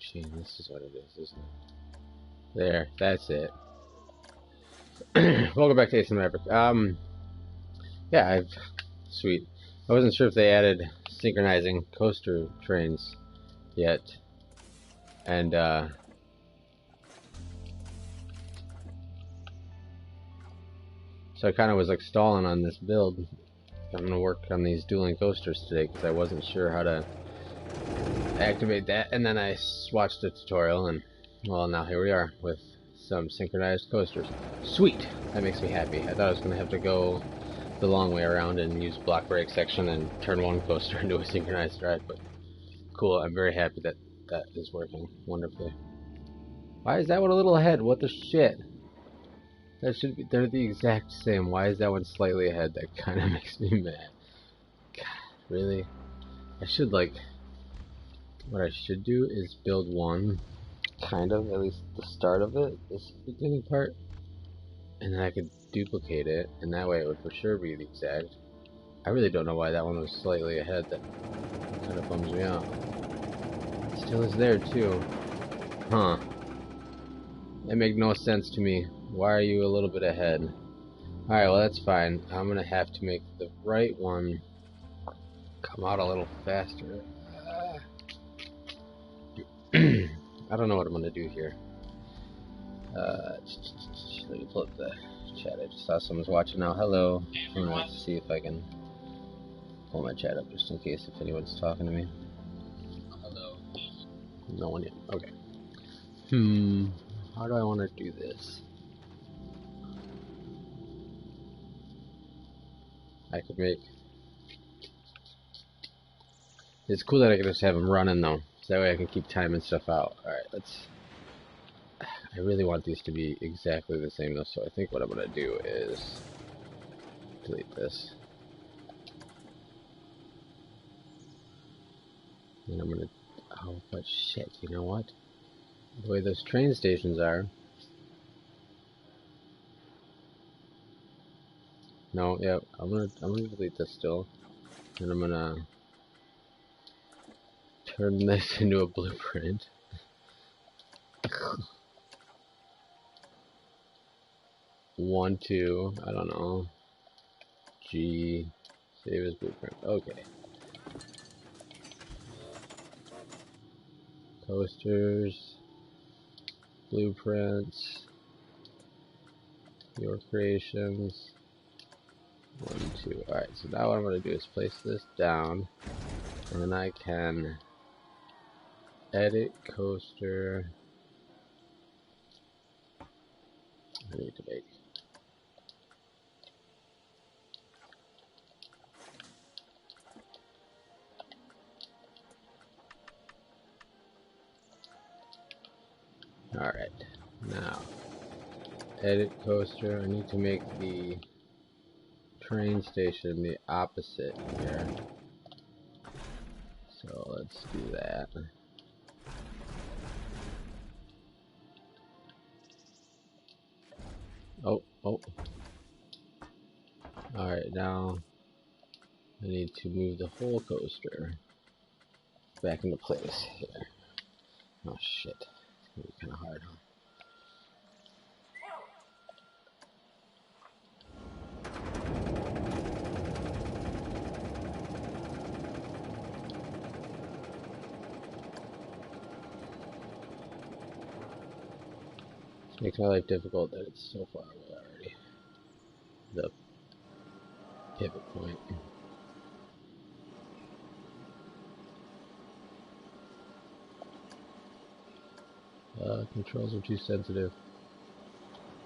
machine. This is what it is, isn't it? There, that's it. Welcome back to Ace and Maverick. Yeah, sweet. I wasn't sure if they added synchronizing coaster trains yet, and so I kind of was like stalling on this build. I'm gonna work on these dueling coasters today because I wasn't sure how to activate that, and then I watched the tutorial, and well, now here we are with some synchronized coasters. Sweet! That makes me happy. I thought I was gonna have to go the long way around and use block brake section and turn one coaster into a synchronized ride, but cool. I'm very happy that that is working wonderfully. Why is that one a little ahead? What the shit? That should be, they're the exact same. Why is that one slightly ahead? That kind of makes me mad. God, really? I should, like, what I should do is build one, kind of, at least the start of it, this beginning part, and then I could duplicate it, and that way it would for sure be the exact. I really don't know why that one was slightly ahead. That kind of bums me out. It still is there, too. Huh. That makes no sense to me. Why are you a little bit ahead? Alright, well that's fine. I'm gonna have to make the right one come out a little faster. I don't know what I'm gonna do here. Let me pull up the chat. I just saw someone's watching now. Hello. I'm gonna see if I can pull my chat up just in case if anyone's talking to me. Hello. No one yet. Okay. How do I want to do this? I could make... It's cool that I can just have them running though, so that way I can keep timing stuff out. Alright, let's... I really want these to be exactly the same though, so I think what I'm going to do is... delete this. And I'm going to... Oh, but shit, you know what? The way those train stations are... No, yeah, I'm gonna delete this still. And I'm gonna... turn this into a blueprint. 1, 2, I don't know. G, save as blueprint. Okay. Coasters, blueprints, your creations. 1, 2. Alright, so now what I'm going to do is place this down, and then I can edit coaster. I need to make. Alright, now edit coaster. I need to make the train station the opposite here. So let's do that. Oh. Alright, now I need to move the whole coaster back into place here. Oh shit. It's gonna be kinda hard, huh? It makes my life difficult that it's so far away already. The pivot point. Controls are too sensitive.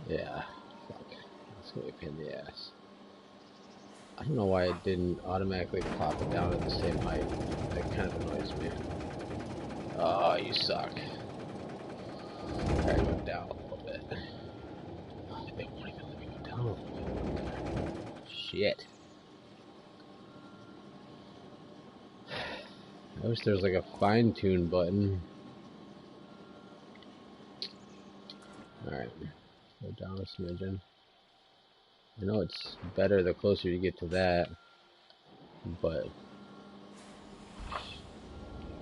Yeah, fuck. That's gonna be a pain in the ass. I don't know why it didn't automatically pop it down at the same height. That kind of annoys me. Oh, you suck. Alright, move down a little bit. Oh, they won't even let me go down a little bit. Shit. I wish there was like a fine-tune button. Alright, go down a smidgen. I know it's better the closer you get to that, but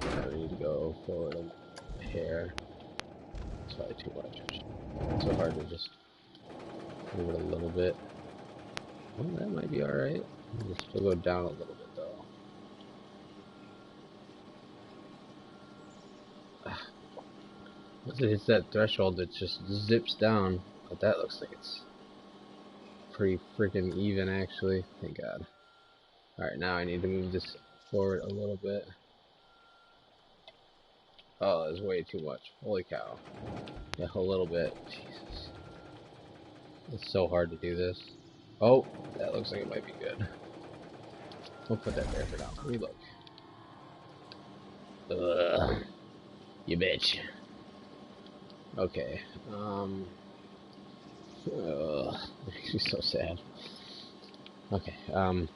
I need to go forward a hair. It's probably too much. It's so hard to just move it a little bit. Well, that might be alright. Just still go down a little bit though. Once it hits that threshold, it just zips down. But that looks like it's pretty freaking even actually. Thank God. Alright, now I need to move this forward a little bit. Oh, that's way too much. Holy cow. Yeah, a little bit. Jesus. It's so hard to do this. Oh, that looks like it might be good. We'll put that there for now. Let me look. Ugh. You bitch. Okay. Makes me so sad. Okay. I'm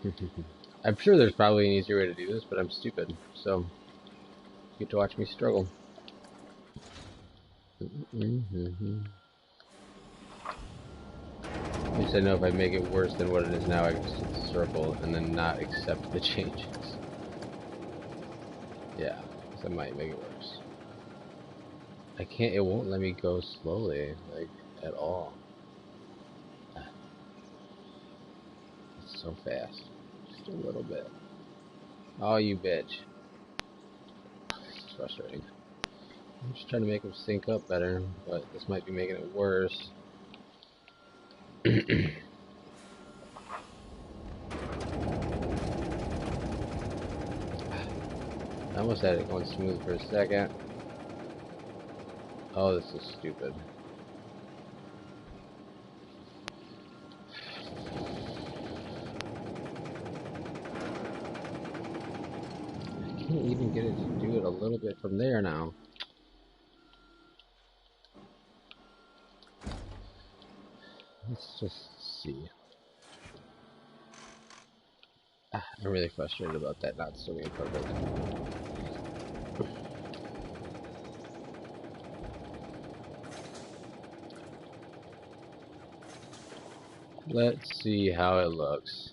sure there's probably an easier way to do this, but I'm stupid. So, you get to watch me struggle. At least I know if I make it worse than what it is now, I can just hit the circle and then not accept the changes. Yeah, because I might make it worse. I can't, it won't let me go slowly, like, at all. It's so fast. Just a little bit. Oh, you bitch. It's frustrating. I'm just trying to make them sync up better, but this might be making it worse. I almost had it going smooth for a second. Oh, this is stupid. I can't even get it to do it a little bit from there now. Let's just see. I'm really frustrated about that not still being perfect. Let's see how it looks.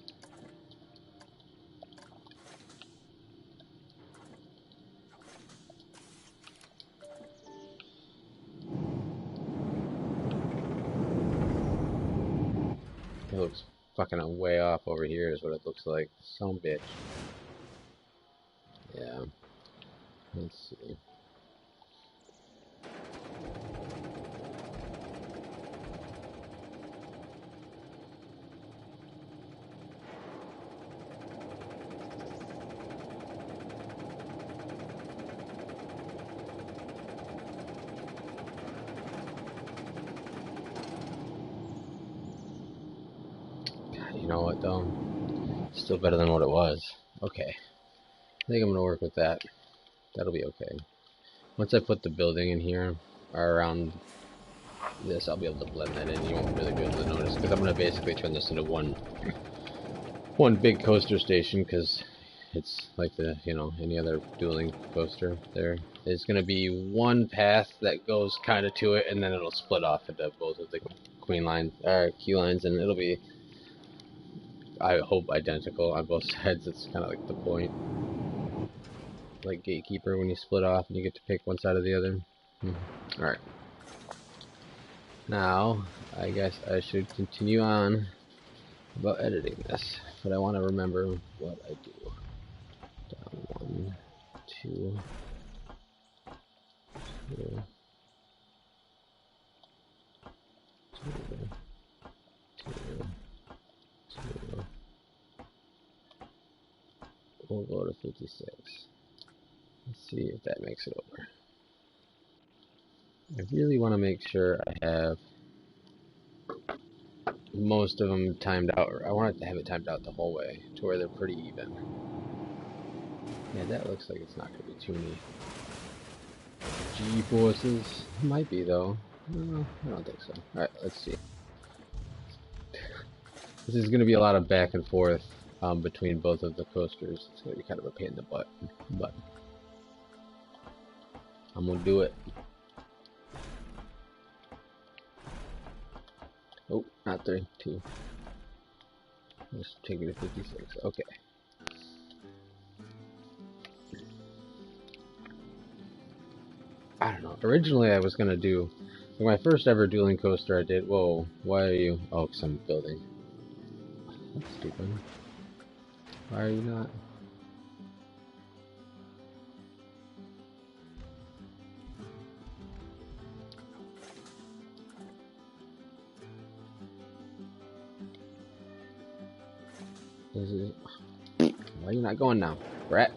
It looks fucking way off over here is what it looks like. Some bitch. Yeah. Let's see. You know what though? Still better than what it was. Okay. I think I'm gonna work with that. That'll be okay. Once I put the building in here, or around this, I'll be able to blend that in. You won't really be able to notice, because I'm gonna basically turn this into one big coaster station, because it's like the, you know, any other dueling coaster. There's gonna be one path that goes kind of to it, and then it'll split off into both of the queen lines, key lines, and it'll be, I hope, identical on both sides. It's kind of like the point, like Gatekeeper, when you split off and you get to pick one side or the other. Alright. Now, I guess I should continue on about editing this, but I want to remember what I do. Down 1, 2, 2, 2, 2, 2. We'll go to 56. Let's see if that makes it over. I really want to make sure I have most of them timed out. I want to have it timed out the whole way to where they're pretty even. Yeah, that looks like it's not going to be too many G-forces. Might be though. No, I don't think so. Alright, let's see. This is going to be a lot of back and forth between both of the coasters. It's going to be kind of a pain in the butt, but I'm going to do it. Oh, not 32. Let's take it to 56. Okay. I don't know. Originally, I was gonna do my first ever dueling coaster. I did. Whoa! Why are you? Oh, 'cause I'm building. That's stupid. Why are you not? Why are you not going now, Brett?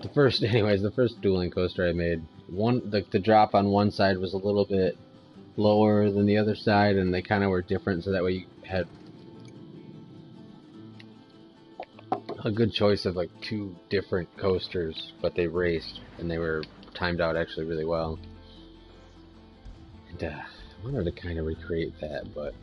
The first, anyways, the first dueling coaster I made, the drop on one side was a little bit lower than the other side, and they kind of were different, so that way you had a good choice of like two different coasters, but they raced, and they were timed out actually really well. And I wanted to kind of recreate that, but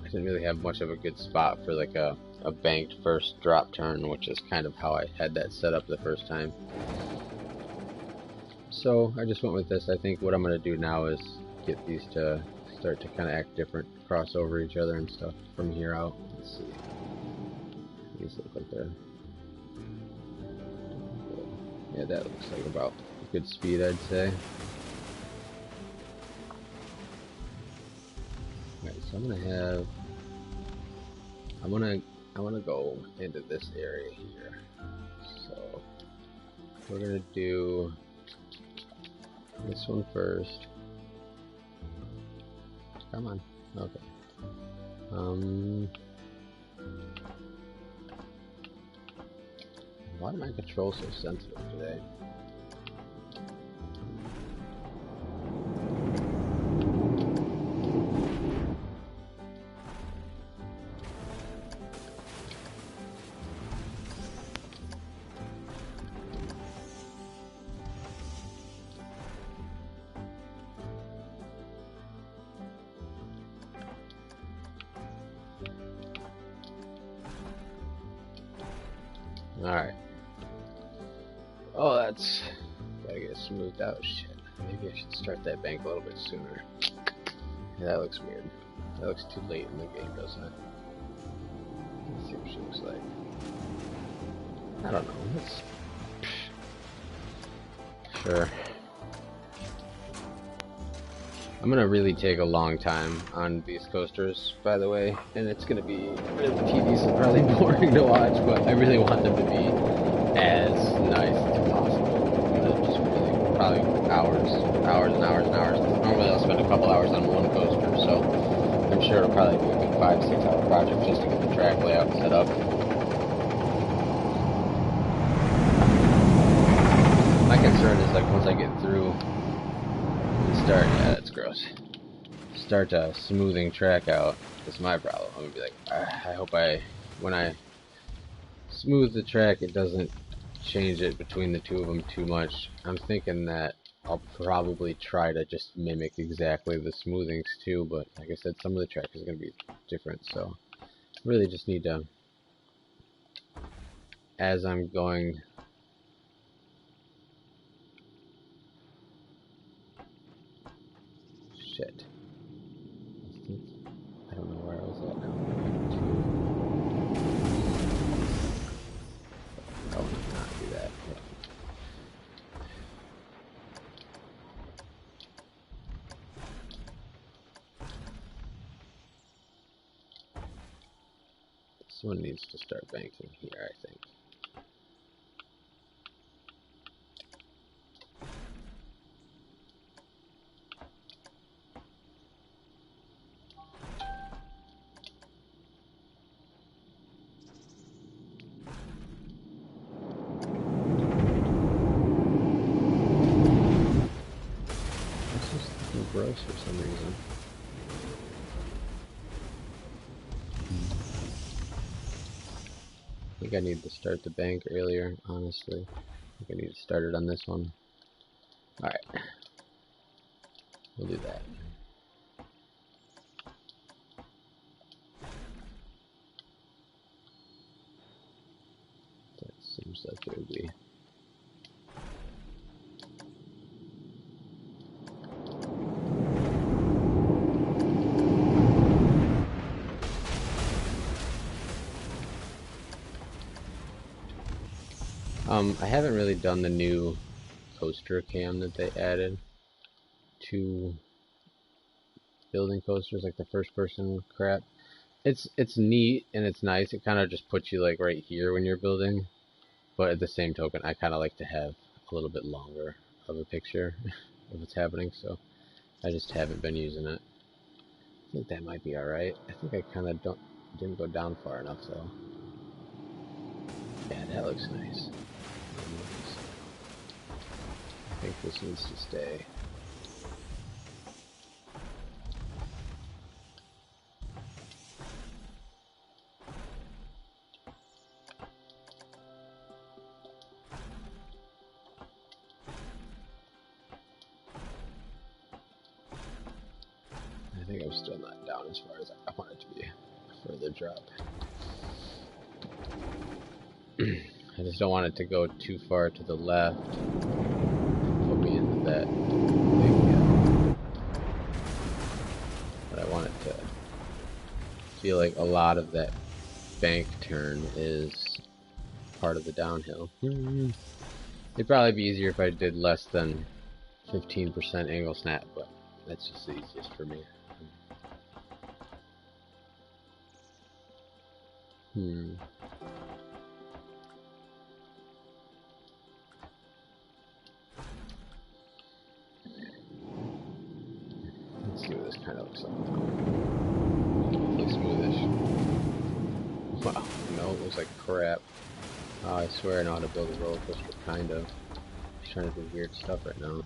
I didn't really have much of a good spot for like a banked first drop turn, which is kind of how I had that set up the first time. So I just went with this. I think what I'm going to do now is get these to start to kind of act different, cross over each other and stuff from here out. Let's see. These look like they're... Yeah, that looks like about a good speed, I'd say. Alright, so I'm going to have... I want to go into this area here. So we're going to do this one first. Come on. Okay. Why are my controls so sensitive today? Alright. Oh, that's... Gotta get smoothed out. Shit. Maybe I should start that bank a little bit sooner. Yeah, that looks weird. That looks too late in the game, doesn't it? Let's see what she looks like. I don't know. Let's... Sure. I'm gonna really take a long time on these coasters, by the way, and it's gonna be really tedious and probably boring to watch, but I really want them to be as nice as possible. I'm gonna just really, probably hours and hours and hours. Normally I'll spend a couple hours on one coaster, so I'm sure it'll probably be a good 5-6 hour project just to get the track layout set up. My concern is like once I get through start, yeah, that's gross. Start smoothing track out. That's my problem. I'm gonna be like, I hope when I smooth the track, it doesn't change it between the two of them too much. I'm thinking that I'll probably try to just mimic exactly the smoothings too, but like I said, some of the track is gonna be different, so really just need to, as I'm going. Shit. I don't know where I was at now. Oh, not do that. This one needs to start banking here, I think. Gross for some reason. I think I need to start the bank earlier, honestly. I think I need to start it on this one. Alright. We'll do that. That seems like it would be. I haven't really done the new coaster cam that they added to building coasters, like the first person crap. It's neat and it's nice. It kind of just puts you like right here when you're building, but at the same token, I kind of like to have a little bit longer of a picture of what's happening, so I just haven't been using it. I think that might be alright. I think I kind of didn't go down far enough though. Yeah, that looks nice. I think this needs to stay. I think I'm still not down as far as I want it to be. A further drop. I just don't want it to go too far to the left. Put me into that thing. But I want it to feel like a lot of that bank turn is part of the downhill. It'd probably be easier if I did less than 15% angle snap, but that's just the easiest for me. Let's see what this kind of looks like. Hopefully smoothish. Wow, no, it looks like crap. Oh, I swear I know how to build a roller coaster, kind of. I'm trying to do weird stuff right now.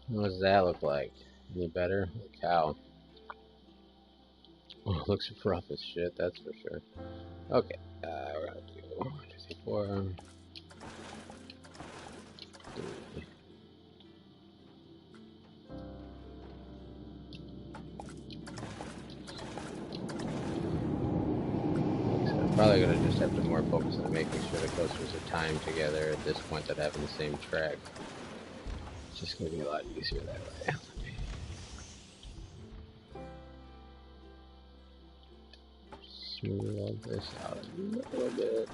What does that look like? Any better? Holy cow. Oh, it looks rough as shit, that's for sure. Okay, we're gonna do 1, 2, 3, 4. 3. I'm probably gonna just have to more focus on making sure the coasters are timed together at this point that having the same track. It's just gonna be a lot easier that way. Smooth all this out a little bit.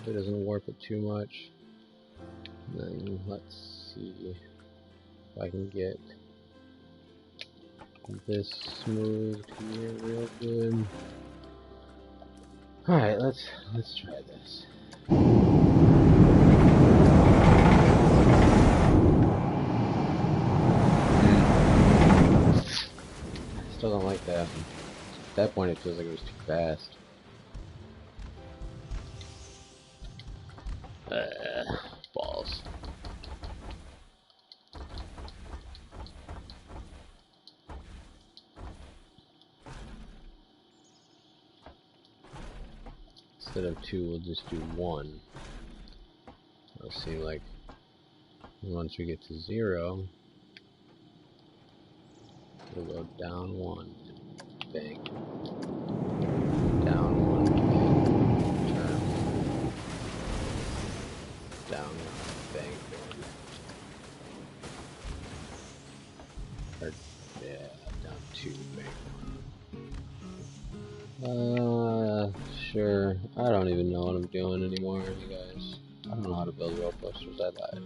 If it doesn't warp it too much. And then let's see if I can get this smoothed here real good. Alright, let's try this. Still don't like that. At that point it feels like it was too fast. Balls. Instead of 2, we'll just do 1. It'll seem like once we get to 0, we'll go down 1, bank, down 1, bank, turn, down 1, bank, or, yeah, down 2, bank 1. sure. I don't even know what I'm doing anymore, you guys. I don't know how to build roller coasters. I lied.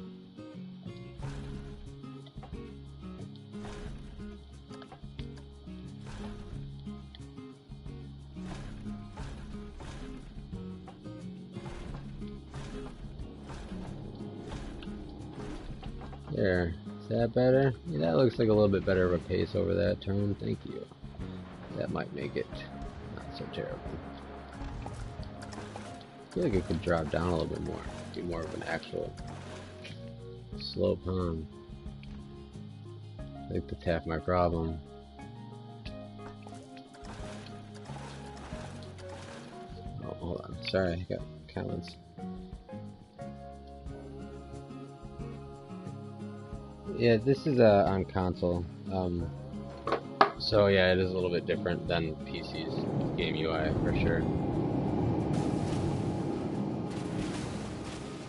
There. Is that better? Yeah, that looks like a little bit better of a pace over that turn. Thank you. That might make it not so terrible. I feel like it could drop down a little bit more. Be more of an actual slope, huh? I think that's half my problem. Oh, hold on. Sorry, I got comments. Yeah, this is on console. So yeah, it is a little bit different than PC's game UI for sure.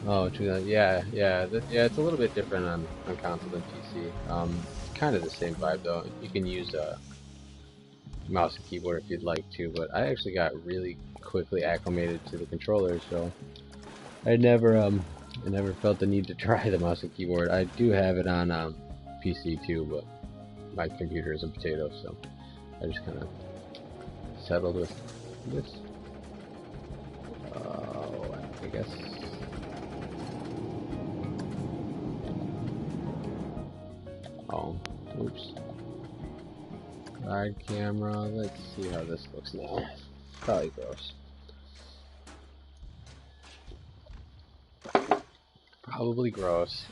Oh, true. Yeah, it's a little bit different on console than PC. Kind of the same vibe though. You can use mouse and keyboard if you'd like to, but I actually got really quickly acclimated to the controller, so I never felt the need to try the mouse and keyboard. I do have it on PC too, but my computer is a potato, so I just kind of settled with this. I guess. Oh, oops. Side camera. Let's see how this looks now. Probably gross. Probably gross.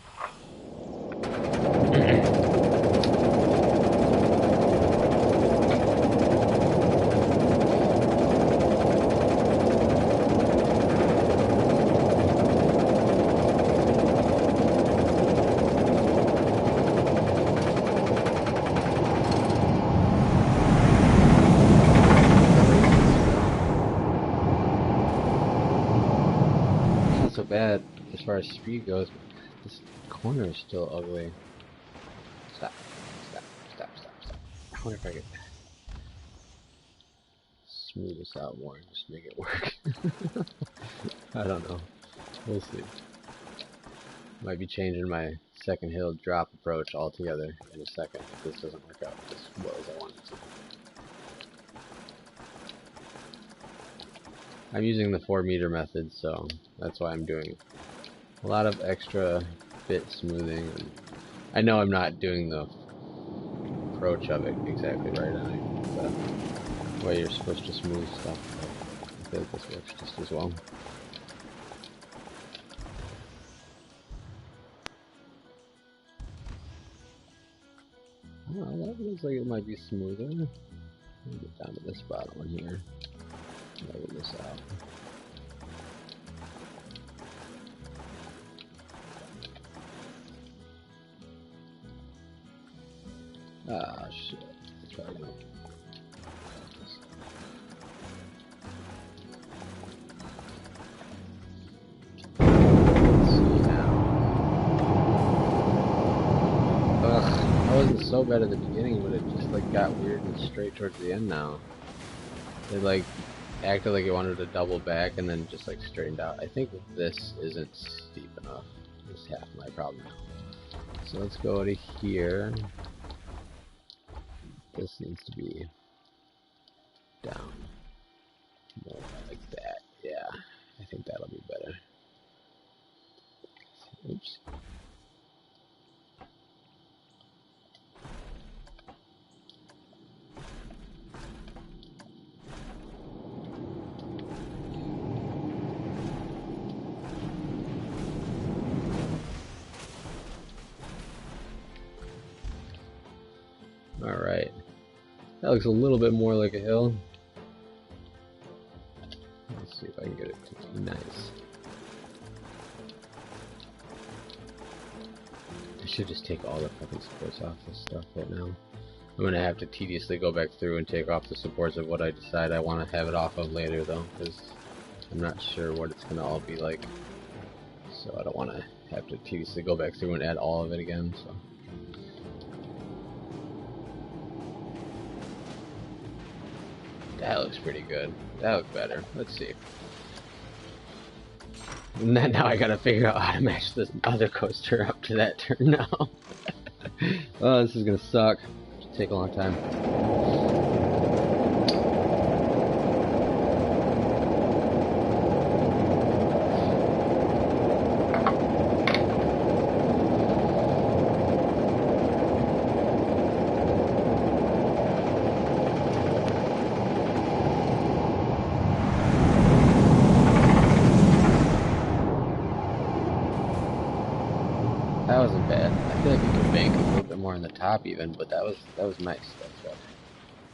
Not so bad as far as speed goes. This corner is still ugly. Stop. I wonder if I could smooth this out more and just make it work. I don't know. We'll see. Might be changing my second hill drop approach altogether in a second if this doesn't work out as well as I want it to. I'm using the 4-meter method, so that's why I'm doing a lot of extra bit smoothing. And I know I'm not doing the approach of it exactly right on the way you're supposed to smooth stuff, but I feel like this works just as well. Oh, that looks like it might be smoother. Let me get down to this bottom one here. Level this out. Ah, shit. Let's try again. Let's see now. Ugh, I wasn't so bad at the beginning, but it just like got weird and straight towards the end now. It like acted like it wanted to double back and then just like straightened out. I think this isn't steep enough. This is half my problem. So let's go to here. This needs to be down more like that. Yeah, I think that'll be better. Oops. Alright. That looks a little bit more like a hill. Let's see if I can get it to be nice. I should just take all the fucking supports off this stuff right now. I'm gonna have to tediously go back through and take off the supports of what I decide I want to have it off of later though, because I'm not sure what it's gonna all be like. So I don't want to have to tediously go back through and add all of it again, so. That looks pretty good. That looks better. Let's see. And then now I gotta figure out how to match this other coaster up to that turn now. Oh, this is gonna suck. It'll take a long time. That wasn't bad. I feel like you could bank a little bit more on the top even, but that was nice. That's good.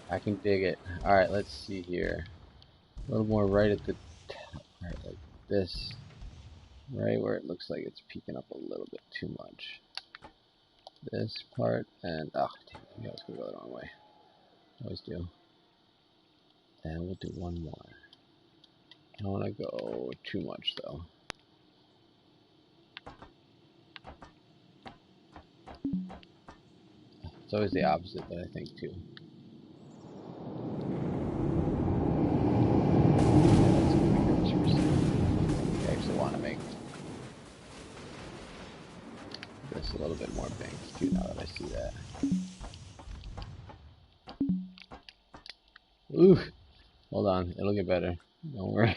I can dig it. Alright, let's see here. A little more right at the top, right like this. Right where it looks like it's peeking up a little bit too much. This part and oh damn, maybe I was gonna go the wrong way. I always do. And we'll do one more. I don't wanna go too much though. It's always the opposite that I think too. I actually want to make this a little bit more banked too now that I see that. Ooh! Hold on, it'll get better. Don't worry.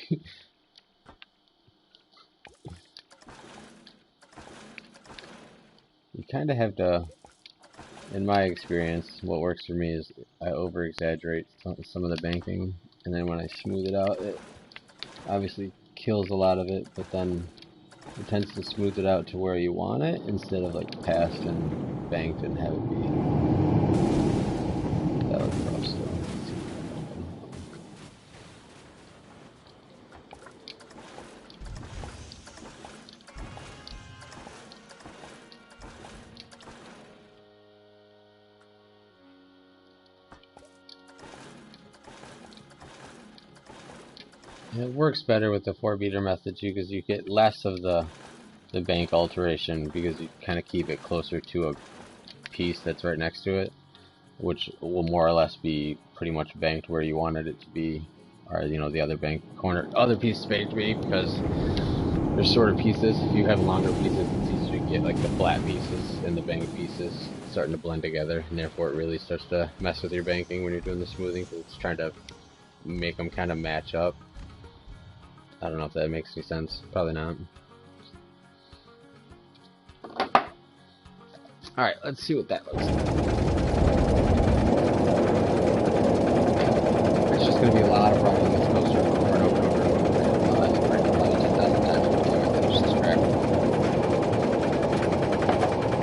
You kind of have to, in my experience, what works for me is I over-exaggerate some of the banking, and then when I smooth it out, it obviously kills a lot of it, but then it tends to smooth it out to where you want it, instead of like passed and banked and have it be. That looks rough still. It works better with the 4-beater method too, because you get less of the bank alteration, because you kind of keep it closer to a piece that's right next to it, which will more or less be pretty much banked where you wanted it to be, or you know, the other other piece banked to be, because there's shorter pieces. If you have longer pieces, it's easier to get like the flat pieces and the banked pieces starting to blend together, and therefore it really starts to mess with your banking when you're doing the smoothing, because it's trying to make them kind of match up. I don't know if that makes any sense. Probably not. Alright, let's see what that looks like. It's just going to be a lot of running this coaster over and over and over and over. I think we're probably 10,000 times before I finish this track.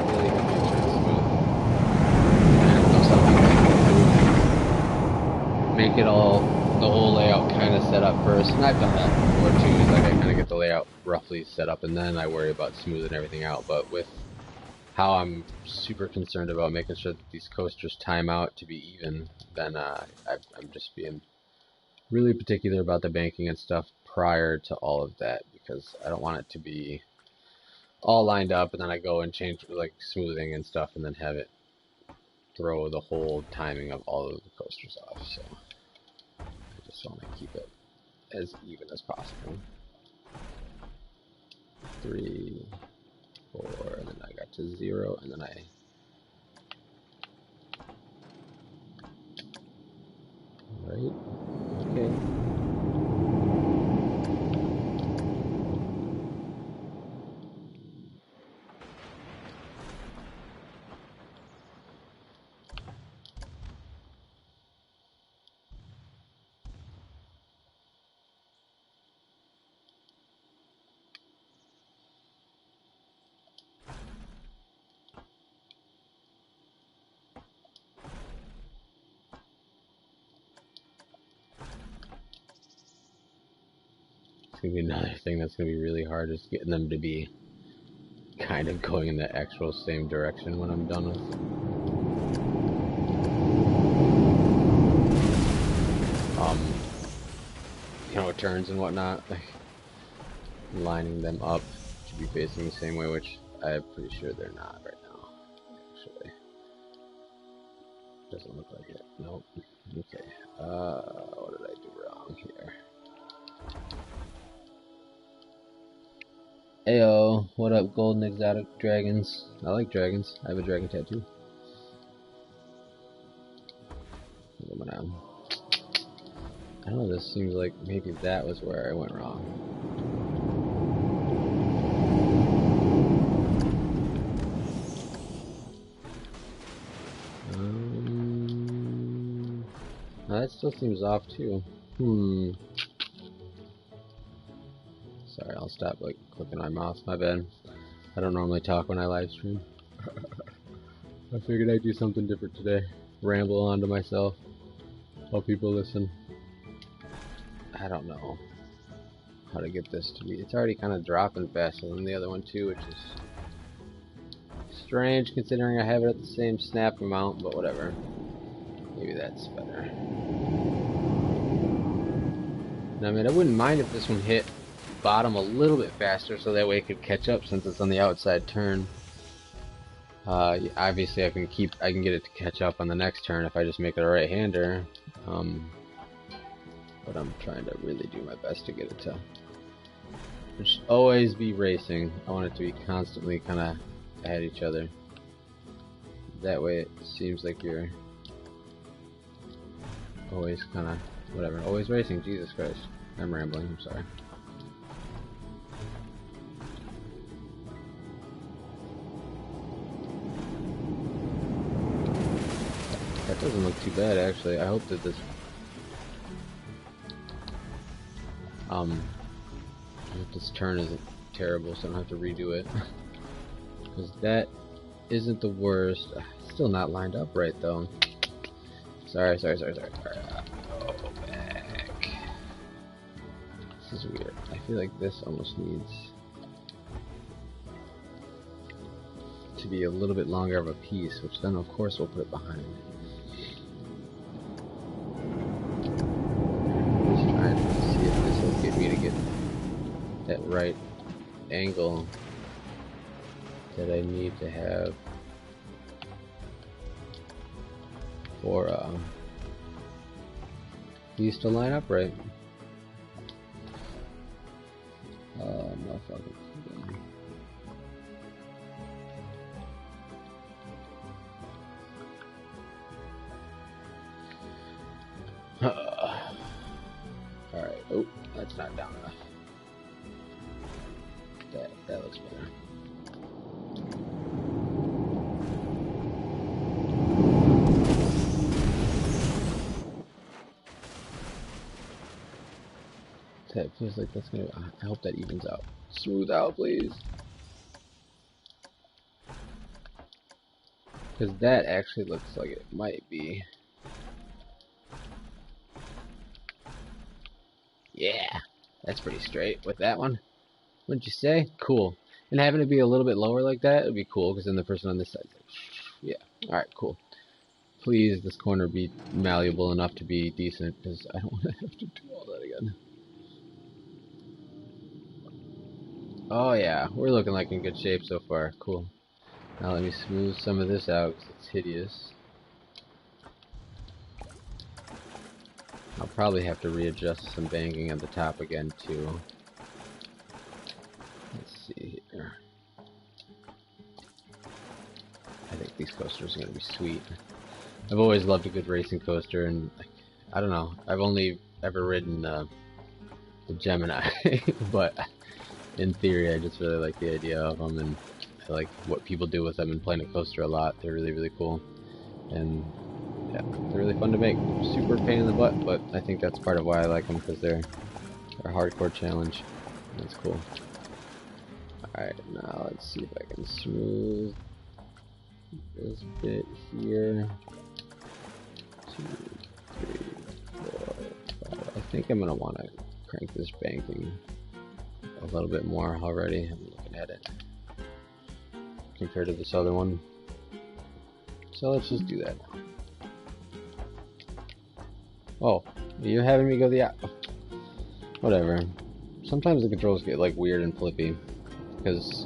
Really good to make sure it's smooth. And I know some people make it all, the whole layout kind of set up first, and I've done that before too. Is like I kind of get the layout roughly set up, and then I worry about smoothing everything out. But with how I'm super concerned about making sure that these coasters time out to be even, then I'm just being really particular about the banking and stuff prior to all of that, because I don't want it to be all lined up and then I go and change like smoothing and stuff and then have it throw the whole timing of all of the coasters off. So I just want to keep it as even as possible. 3, 4, and then I got to 0, and then right, okay. Gonna be another thing that's gonna be really hard, is getting them to be kind of going in the actual same direction when I'm done with. You know, turns and whatnot, like lining them up to be facing the same way, which I'm pretty sure they're not right now, actually. Doesn't look like it. Nope. Okay. What did I do wrong here? Ayo, what up, golden exotic dragons? I like dragons. I have a dragon tattoo. I don't know, this seems like maybe that was where I went wrong. Now that still seems off too. Sorry, I'll stop like clicking my mouse. My bad. I don't normally talk when I live stream. I figured I'd do something different today. Ramble on to myself. Hope people listen. I don't know how to get this to be. It's already kind of dropping faster than the other one too, which is strange considering I have it at the same snap amount, but whatever. Maybe that's better. Now, I mean, I wouldn't mind if this one hit bottom a little bit faster so that way it could catch up since it's on the outside turn. Obviously I can get it to catch up on the next turn if I just make it a right-hander. But I'm trying to really do my best to get it to just always be racing. I want it to be constantly kind of at each other. That way it seems like you're always kind of whatever. Always racing. Jesus Christ. I'm rambling. I'm sorry. That doesn't look too bad actually. I hope that this turn isn't terrible, so I don't have to redo it. Because that isn't the worst. Still not lined up right though. Sorry. Alright, go back. This is weird. I feel like this almost needs to be a little bit longer of a piece, which then of course we'll put it behind. Just trying to see if this will get me to get that right angle that I need to have for these to line up right. No fucking. Alright, oh, that's not down enough. That looks better. That feels like that's gonna. I hope that evens out. Smooth out, please. Because that actually looks like it might be. Yeah, that's pretty straight with that one. Wouldn't you say? Cool. And having it be a little bit lower like that would be cool, because then the person on this side, like, yeah. Alright, cool. Please, this corner be malleable enough to be decent, because I don't want to have to do all that again. Oh yeah, we're looking like in good shape so far. Cool. Now let me smooth some of this out, because it's hideous. I'll probably have to readjust some banking at the top again, too. Let's see here. I think these coasters are going to be sweet. I've always loved a good racing coaster, and I don't know, I've only ever ridden the Gemini, but in theory I just really like the idea of them, and I like what people do with them and playing a coaster a lot. They're really, really cool, and yeah, they're really fun to make. Super pain in the butt, but I think that's part of why I like them, because they're a hardcore challenge. That's cool. Alright, now let's see if I can smooth this bit here. 2, 3, 4, 5. I think I'm gonna want to crank this banking a little bit more already. I'm looking at it compared to this other one. So let's just do that now. Oh, you're having me go the whatever. Sometimes the controls get like weird and flippy, because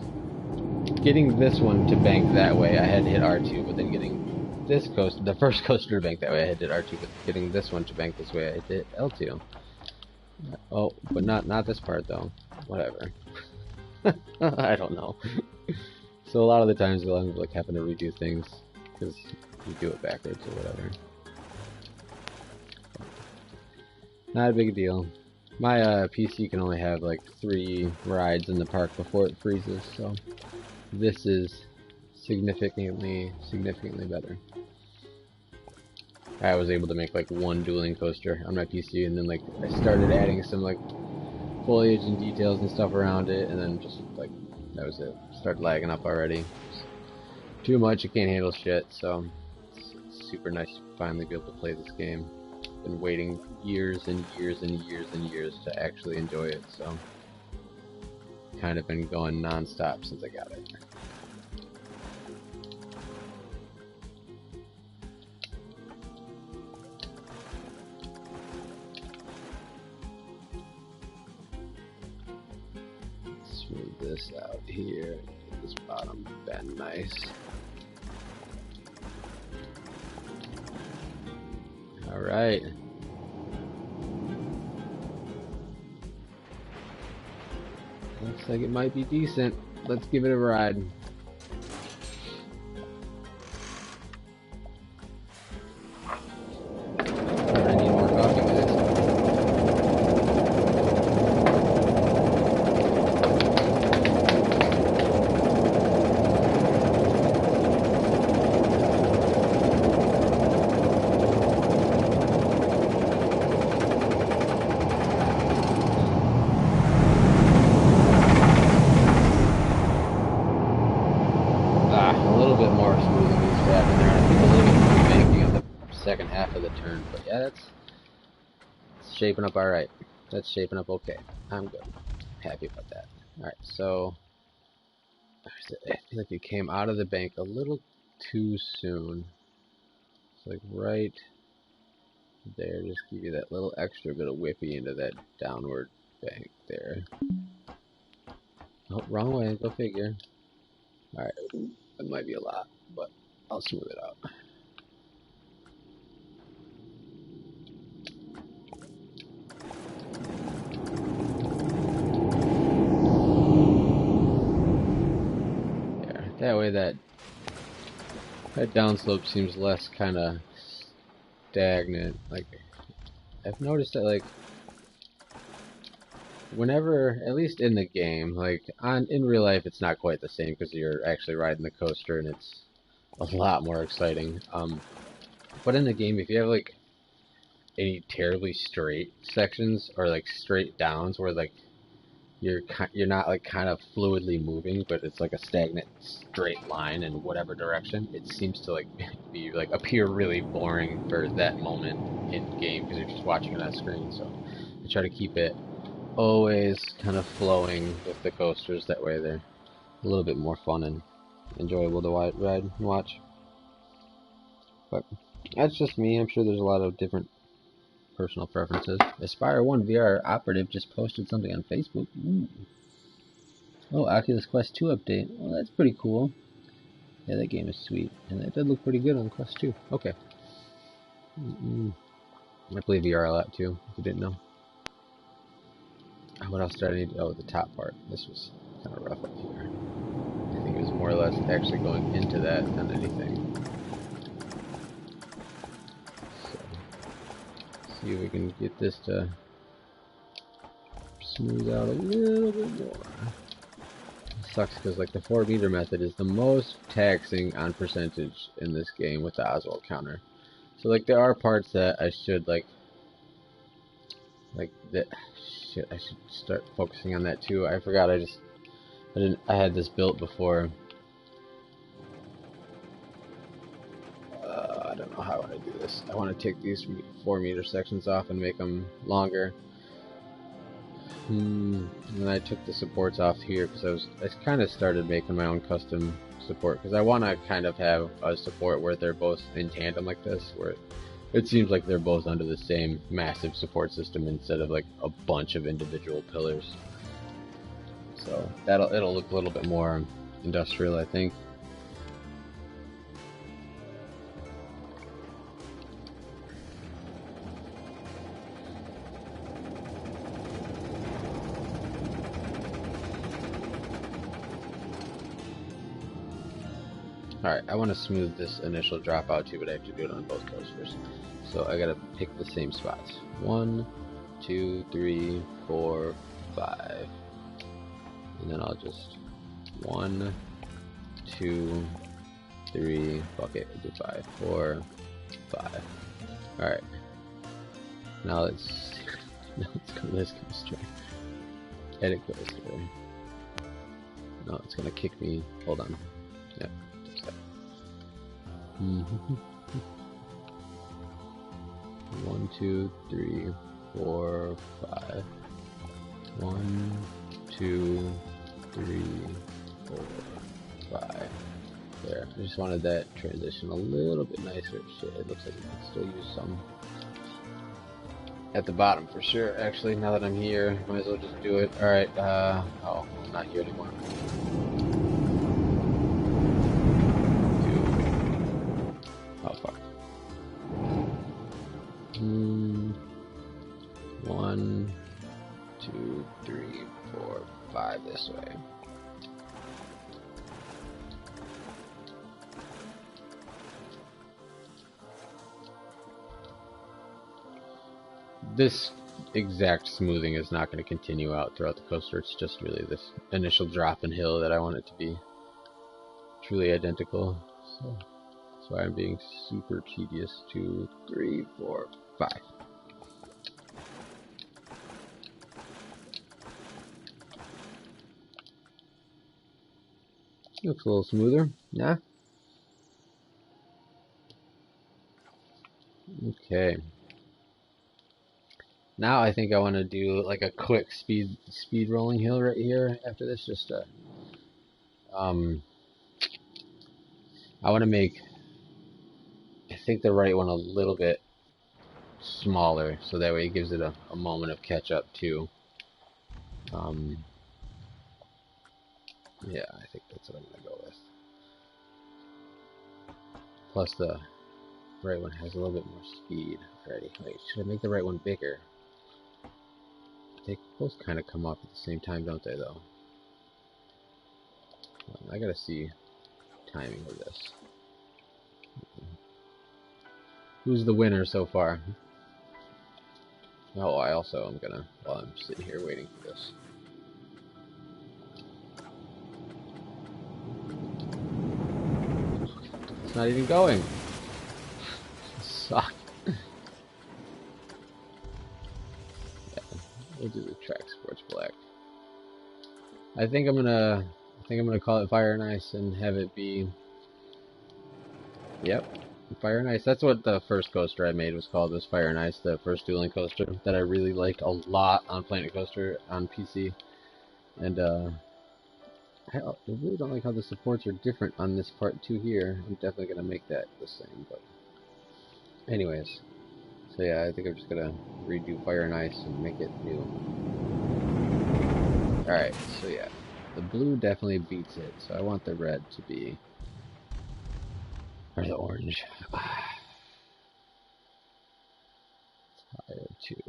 getting this one to bank that way I had to hit R2, but then getting this coaster, the first coaster to bank that way, I hit R2, but getting this one to bank this way, I hit L2. Oh, but not this part though. Whatever. I don't know. So a lot of the times you'll end up like having to redo things because you do it backwards or whatever. Not a big deal. My PC can only have like 3 rides in the park before it freezes, so this is significantly better. I was able to make like 1 dueling coaster on my PC, and then like I started adding some like foliage and details and stuff around it, and then just like that was it. Started lagging up already. Too much, it can't handle shit, so it's super nice to finally be able to play this game. Been waiting years and years and years and years to actually enjoy it, so kind of been going non-stop since I got it. Smooth this out here, get this bottom bend nice. Alright. Looks like it might be decent. Let's give it a ride. I need more coffee, guys. Second half of the turn, but yeah, that's shaping up alright. That's shaping up okay. I'm good. Happy about that. Alright, so I feel like you came out of the bank a little too soon. It's like right there, just give you that little extra bit of whippy into that downward bank there. Oh, wrong way, go figure. Alright, that might be a lot, but I'll smooth it out. That way that downslope seems less kind of stagnant. Like, I've noticed that, like, whenever, at least in the game, like, in real life it's not quite the same because you're actually riding the coaster and it's a lot more exciting. But in the game, if you have, like, any terribly straight sections or, like, straight downs where, like, you're not like kind of fluidly moving, but it's like a stagnant straight line in whatever direction, it seems to like be like appear really boring for that moment in game because you're just watching it on screen. So I try to keep it always kind of flowing with the coasters, that way they're a little bit more fun and enjoyable to ride and watch. But that's just me. I'm sure there's a lot of different personal preferences. Aspire 1 VR operative just posted something on Facebook. Ooh. Oh, Oculus Quest 2 update. Well, that's pretty cool. Yeah, that game is sweet. And that did look pretty good on Quest 2. Okay. I play VR a lot too, if you didn't know. What else did I need? Oh, the top part. This was kind of rough up here. I think it was more or less actually going into that than anything. See if we can get this to smooth out a little bit more. It sucks because like the 4-meter method is the most taxing on percentage in this game with the Oswald counter. So like there are parts that I should like that. Shit, I should start focusing on that too. I forgot. I had this built before. I don't know how I want to do this. I want to take these 4-meter sections off and make them longer. And then I took the supports off here because I kind of started making my own custom support because I want to kind of have a support where they're both in tandem like this, where it seems like they're both under the same massive support system instead of like a bunch of individual pillars. So it'll look a little bit more industrial, I think. Alright, I want to smooth this initial dropout too, but I have to do it on both coasters. So I gotta pick the same spots. 1, 2, 3, 4, 5. And then I'll just 1, 2, 3, bucket, do 5, 4, 5. Alright. Now let's go this coaster. Edit coaster. No, it's gonna kick me. Hold on. Yep, just that. 1, 2, 3, 4, 5. 1, 2, 3, 4, 5. There. I just wanted that transition a little bit nicer. Shit, it looks like we can still use some at the bottom for sure. Actually, now that I'm here, might as well just do it. Alright, oh, I'm not here anymore. Oh, fuck. 1, 2, 3, 4, 5 this way. This exact smoothing is not going to continue out throughout the coaster. It's just really this initial drop and hill that I want it to be truly identical. So that's why I'm being super tedious. 2, 3, 4, 5. Looks a little smoother. Yeah. Okay. Now I think I want to do like a quick speed rolling hill right here after this. Just I want to make, I think, the right one a little bit smaller, so that way it gives it a moment of catch up too. Yeah, I think that's what I'm gonna go with. Plus the right one has a little bit more speed already. Wait, should I make the right one bigger? They both kind of come off at the same time, don't they, though? I gotta see timing of this. Who's the winner so far? Oh, I also am gonna, while I'm sitting here waiting for this. It's not even going. Suck. Yeah, we'll do the track sports black. I think I'm gonna call it Fire and Ice and have it be. Yep, Fire and Ice. That's what the first coaster I made was called, was Fire and Ice, the first dueling coaster that I really liked a lot on Planet Coaster on PC. And I really don't like how the supports are different on this part too here. I'm definitely gonna make that the same, but anyways. So yeah, I think I'm just gonna redo Fire and Ice and make it new. Alright, so yeah. The blue definitely beats it, so I want the red to be, or the orange. Higher too.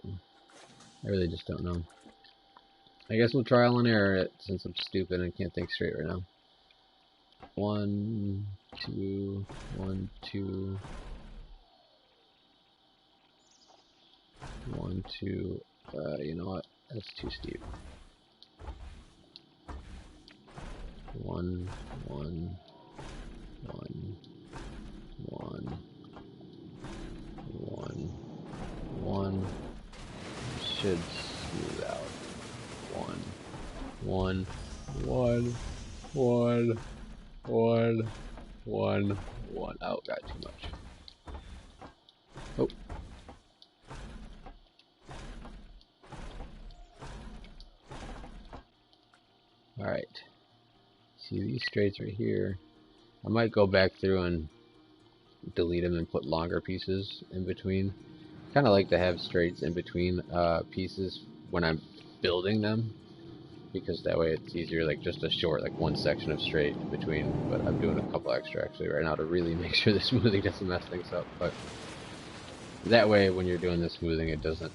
I really just don't know. I guess we'll trial and error it since I'm stupid and can't think straight right now. 1, 2, 1, 2. 1, 2. You know what? That's too steep. 1, 1, 1, 1, 1, 1. Should smooth out. 1, 1, 1, 1, 1, 1, 1. Oh, got too much. Oh. Alright. See these straights right here? I might go back through and delete them and put longer pieces in between. Kind of like to have straights in between pieces when I'm building them, because that way it's easier, like just a short, like one section of straight in between. But I'm doing a couple extra actually right now to really make sure the smoothing doesn't mess things up. But that way when you're doing the smoothing, it doesn't,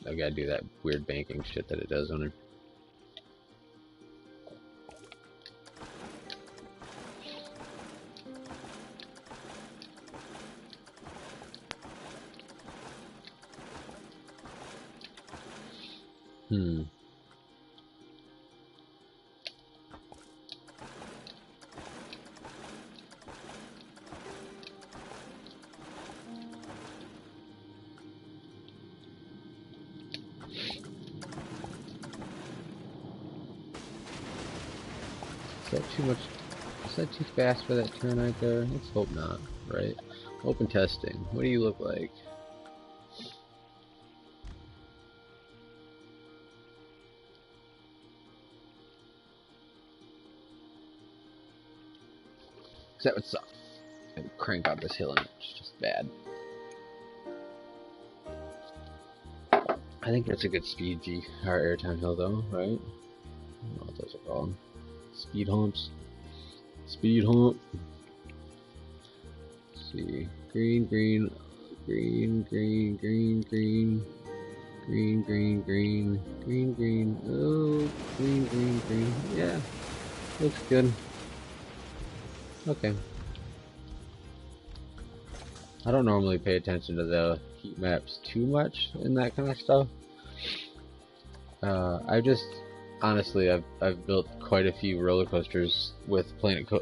I gotta do that weird banking shit that it does on it. Hmm. Is that too much? Is that too fast for that turn right there? Let's hope not, right? Open testing. What do you look like? That would suck. And crank out this hill and it's just bad. I think that's a good speed G or airtime hill though, right? I don't know what those are called. Speed humps. Speed hump. Let's see. Green, green, green, green, green, green. Green, green, green, green, green. Oh, green, green, green. Yeah. Looks good. Okay. I don't normally pay attention to the heat maps too much in that kind of stuff. I just honestly I've built quite a few roller coasters with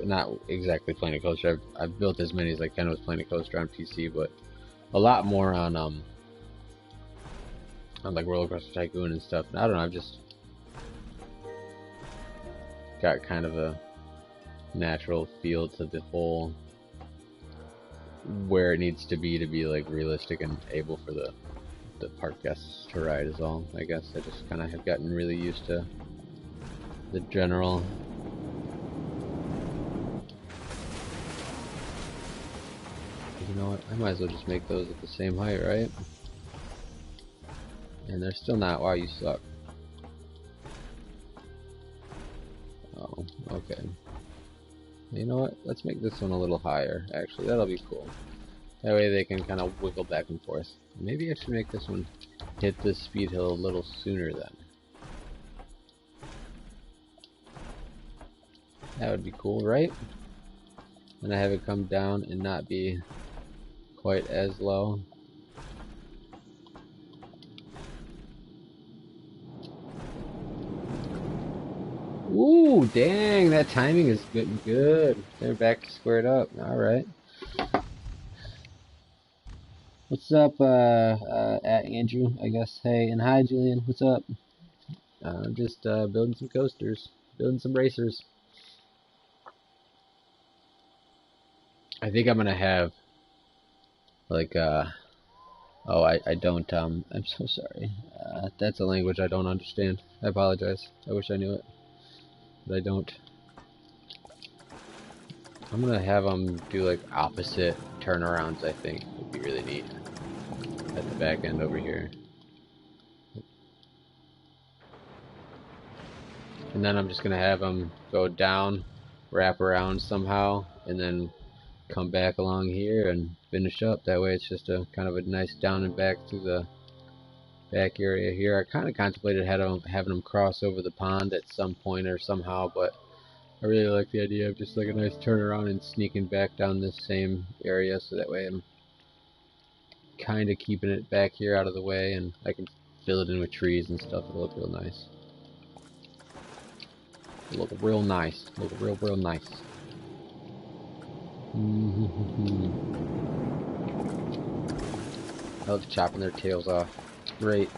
not exactly Planet Coaster. I've built as many as I can with Planet Coaster on PC, but a lot more on like Roller Coaster Tycoon and stuff. And I don't know. I've just got kind of a natural feel to the whole where it needs to be like realistic and able for the park guests to ride is all. I guess I just kind of have gotten really used to the general you know what, I might as well just make those at the same height, right? And they're still not. Wow, you suck. Oh, okay. You know what? Let's make this one a little higher. Actually, that'll be cool. That way they can kind of wiggle back and forth. Maybe I should make this one hit this speed hill a little sooner then. That would be cool, right? And I have it come down and not be quite as low. Ooh, dang, that timing is getting good. They're back squared up. Alright. What's up, at Andrew, I guess. Hey, and hi, Julian. What's up? I'm just building some coasters, building some racers. I think I'm gonna have like oh, I don't I'm so sorry. That's a language I don't understand. I apologize. I wish I knew it, but I don't. I'm gonna have them do like opposite turnarounds. I think would be really neat at the back end over here. And then I'm just gonna have them go down, wrap around somehow, and then come back along here and finish up. That way it's just a kind of a nice down and back through the back area here. I kind of contemplated having them cross over the pond at some point or somehow, but I really like the idea of just like a nice turnaround and sneaking back down this same area, so that way I'm kind of keeping it back here out of the way and I can fill it in with trees and stuff. It'll look real nice. It'll look real nice. It'll look real nice. I love chopping their tails off. Great.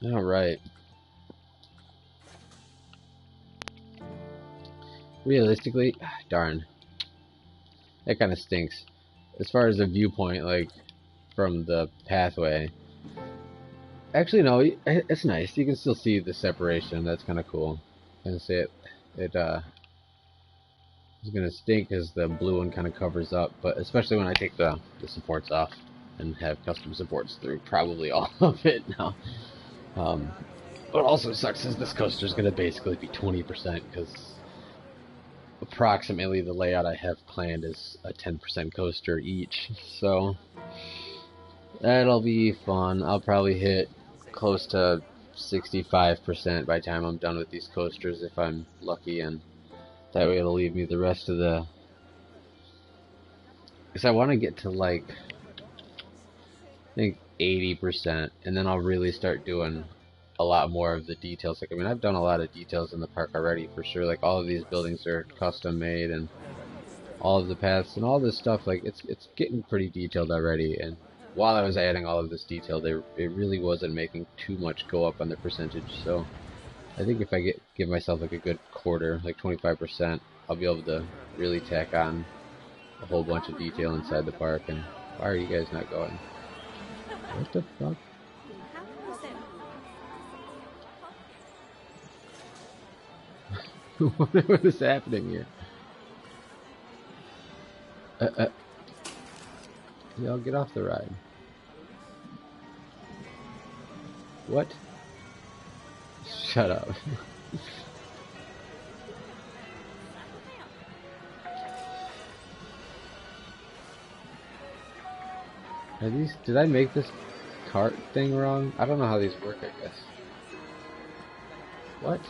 All right. Realistically, darn, that kind of stinks. As far as the viewpoint, like from the pathway. Actually, no, it's nice. You can still see the separation. That's kind of cool. I can say it is gonna stink as the blue one kind of covers up, but especially when I take the supports off and have custom supports through probably all of it now. What also sucks is this coaster is gonna basically be 20% because approximately the layout I have planned is a 10% coaster each, so that'll be fun. I'll probably hit close to 65% by the time I'm done with these coasters if I'm lucky, and that way it'll leave me the rest of the... Because I want to get to like, I think 80%, and then I'll really start doing a lot more of the details. Like, I mean, I've done a lot of details in the park already for sure. Like, all of these buildings are custom made, and all of the paths and all this stuff, like, it's getting pretty detailed already. And while I was adding all of this detail, it really wasn't making too much go up on the percentage. So I think if I give myself like a good quarter, like 25%, I'll be able to really tack on a whole bunch of detail inside the park. And why are you guys not going? What the fuck? What is happening here? Y'all get off the ride. What? Shut up. Are these... Did I make this cart thing wrong? I don't know how these work, I guess. What?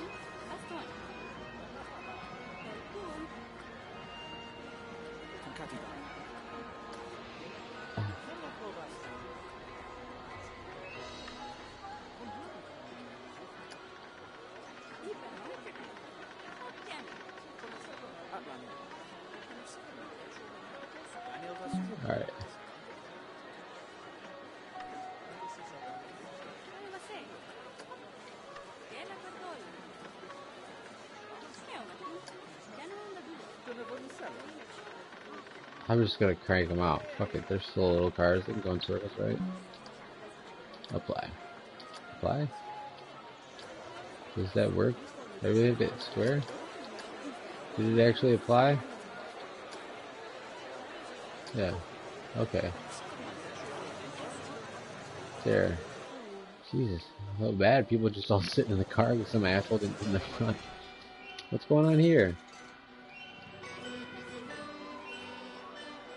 Alright. I'm just gonna crank them out. Fuck it, they're still little cars. They can go in circles, right? Apply. Apply? Does that work? I really have to swear? Did it actually apply? Yeah. Okay. There. Jesus. I felt bad. People just all sitting in the car with some asshole in the front. What's going on here?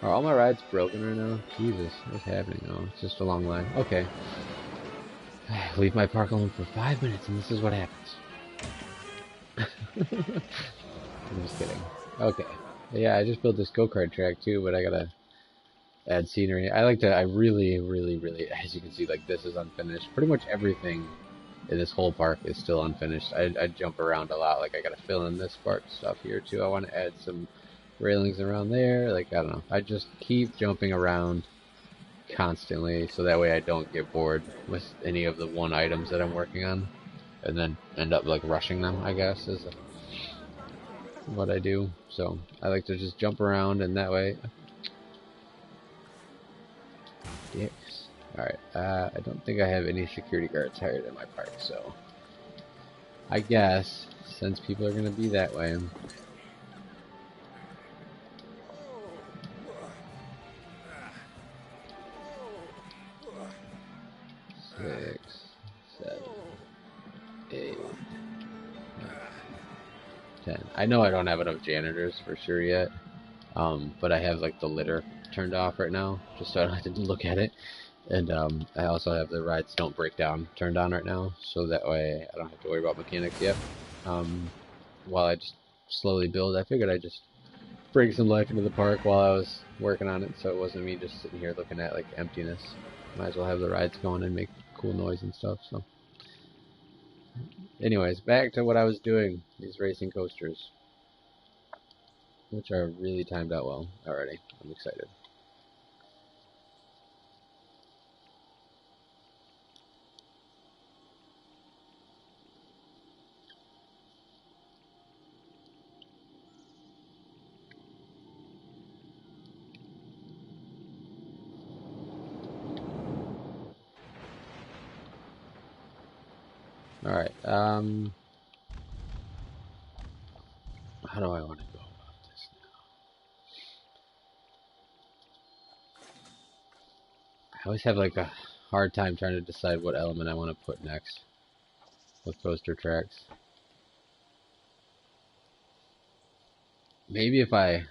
Are all my rides broken right now? Jesus. What's happening? Oh, it's just a long line. Okay. Leave my park alone for 5 minutes and this is what happens. I'm just kidding. Okay. Yeah, I just built this go-kart track too, but I gotta add scenery. I really, as you can see, like, this is unfinished. Pretty much everything in this whole park is still unfinished. I jump around a lot. Like, I gotta fill in this part stuff here too. I want to add some railings around there. Like, I don't know. I just keep jumping around constantly so that way I don't get bored with any of the one items that I'm working on and then end up like rushing them, I guess, is what I do. So I like to just jump around, and that way... Dicks. Alright, I don't think I have any security guards hired in my park, so I guess since people are gonna be that way, 6, 7, 8, 9, 10. I know I don't have enough janitors for sure yet, but I have like the litter turned off right now, just so I don't have to look at it. And I also have the rides don't break down turned on right now, so that way I don't have to worry about mechanics yet. While I just slowly build, I figured I'd just bring some life into the park while I was working on it, so it wasn't me just sitting here looking at like emptiness. Might as well have the rides going and make cool noise and stuff. So, anyways, back to what I was doing. These racing coasters, which are really timed out well already. I'm excited. Alright, how do I want to go about this now? I always have like a hard time trying to decide what element I want to put next with coaster tracks. maybe if I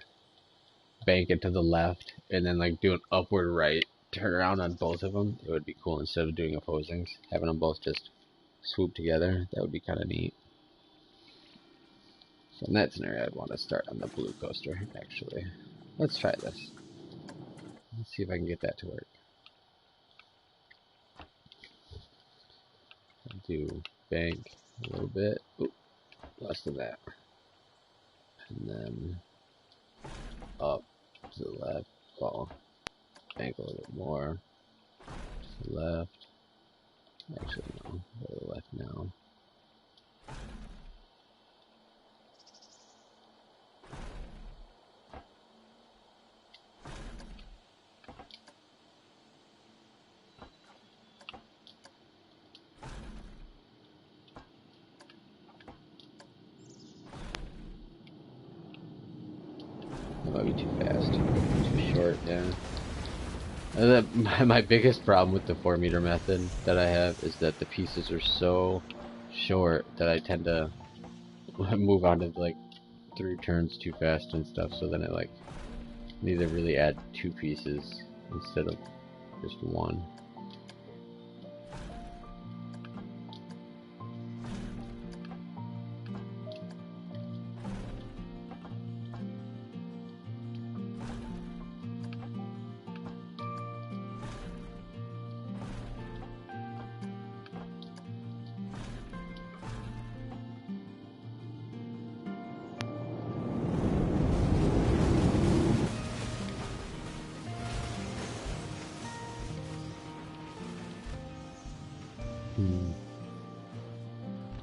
bank it to the left and then like do an upward right turn around on both of them, it would be cool instead of doing opposings. Having them both just swoop together, that would be kind of neat. So in that scenario, I'd want to start on the blue coaster, actually. Let's try this. Let's see if I can get that to work. I'll do bank a little bit. Oop, less than that. And then up to the left. Fall. Bank a little bit more. To the left. Actually, no. Go to the left now. That might be too fast. Too short, yeah. My biggest problem with the 4-meter method that I have is that the pieces are so short that I tend to move on to like 3 turns too fast and stuff, so then I like need to really add 2 pieces instead of just 1.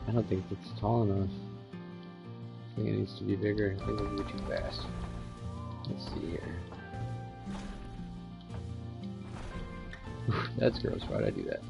I don't think it's tall enough. I think it needs to be bigger. I think it'll be too fast. Let's see here. That's gross. Why'd I do that?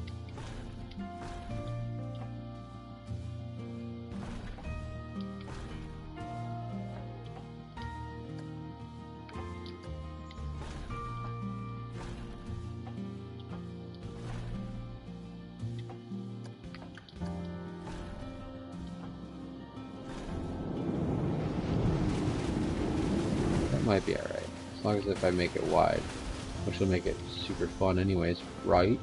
Might be alright, as long as if I make it wide, which will make it super fun anyways, right?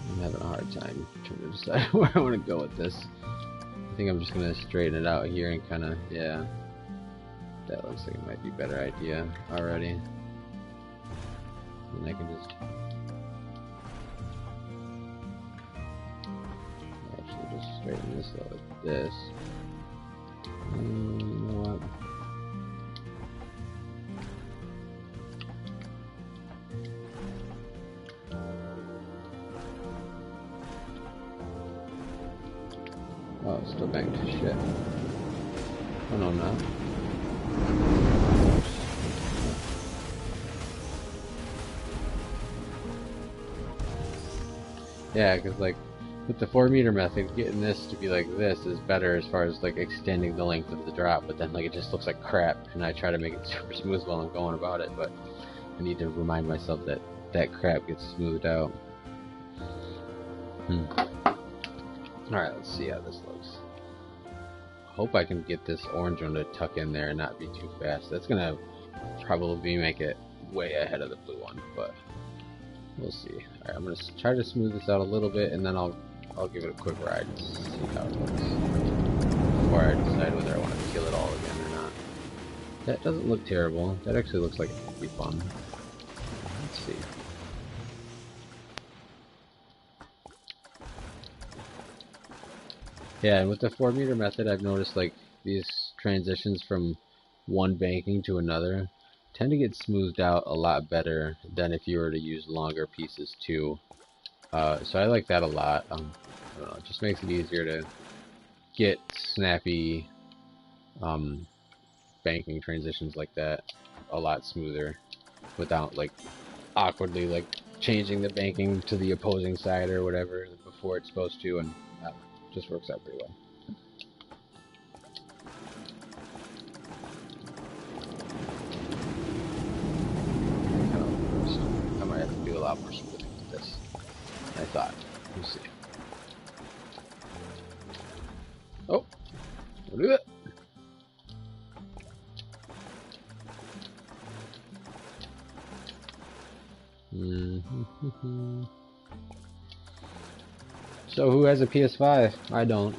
I'm having a hard time trying to decide where I want to go with this. I think I'm just going to straighten it out here and kind of, yeah. That looks like it might be a better idea already. And I can just actually just straighten this out like this. You know what? Oh, it's still back to shit. Oh no, not. Yeah, because like with the 4-meter method, getting this to be like this is better as far as like extending the length of the drop, but then like it just looks like crap, and I try to make it super smooth while I'm going about it, but I need to remind myself that that crap gets smoothed out. Alright, let's see how this looks. Hope I can get this orange one to tuck in there and not be too fast. That's gonna probably make it way ahead of the blue one, but we'll see. Alright, I'm gonna try to smooth this out a little bit, and then I'll give it a quick ride and see how it looks before I decide whether I want to kill it all again or not. That doesn't look terrible. That actually looks like it could be fun. Let's see. Yeah, and with the 4-meter method, I've noticed like these transitions from one banking to another tend to get smoothed out a lot better than if you were to use longer pieces too. So I like that a lot. I don't know, it just makes it easier to get snappy banking transitions like that a lot smoother without like awkwardly like changing the banking to the opposing side or whatever before it's supposed to, and just works out pretty well. I might have to do a lot more smoothing with this than I thought. We'll see. Oh, we'll do it. So who has a PS5? I don't.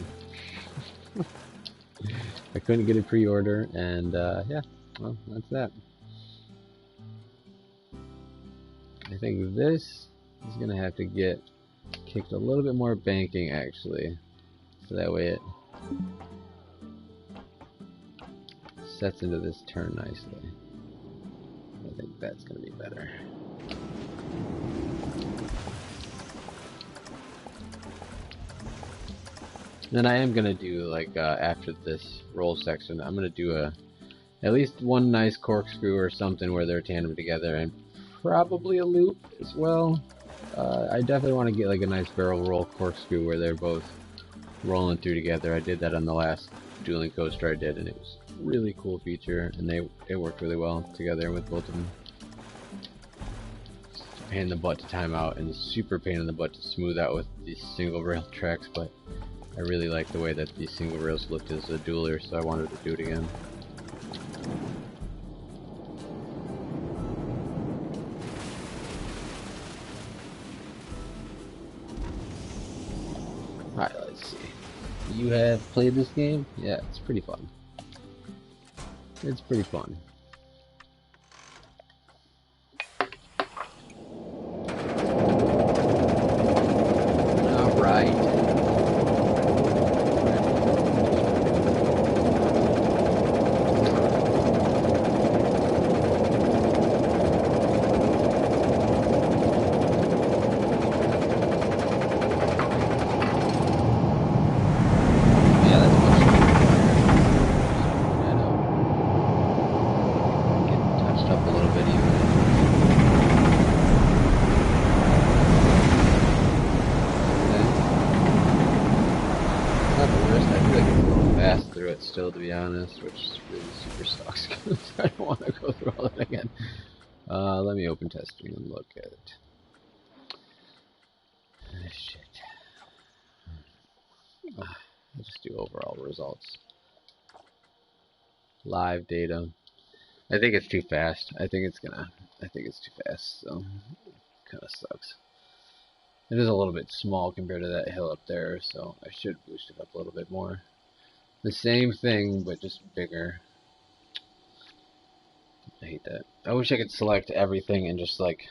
I couldn't get a pre-order, and yeah, well, that's that. I think this is gonna have to get kicked a little bit more banking actually, so that way it sets into this turn nicely. I think that's gonna be better. Then I am gonna do like after this roll section, I'm gonna do at least one nice corkscrew or something where they're tandem together, and probably a loop as well. I definitely want to get like a nice barrel roll corkscrew where they're both rolling through together. I did that on the last dueling coaster I did, and it was a really cool feature, and it worked really well together with both of them. Pain in the butt to time out, and super pain in the butt to smooth out with these single rail tracks, but I really like the way that these single rails looked as a dueler, so I wanted to do it again. Alright, let's see. You have played this game? Yeah, it's pretty fun. It's pretty fun. Alright. Still, to be honest, which really super sucks because I don't want to go through all that again. Let me open testing and look at it. Shit. I'll just do overall results. Live data. I think it's too fast. I think it's too fast, so it kind of sucks. It is a little bit small compared to that hill up there, so I should boost it up a little bit more. The same thing, but just bigger. I hate that. I wish I could select everything and just like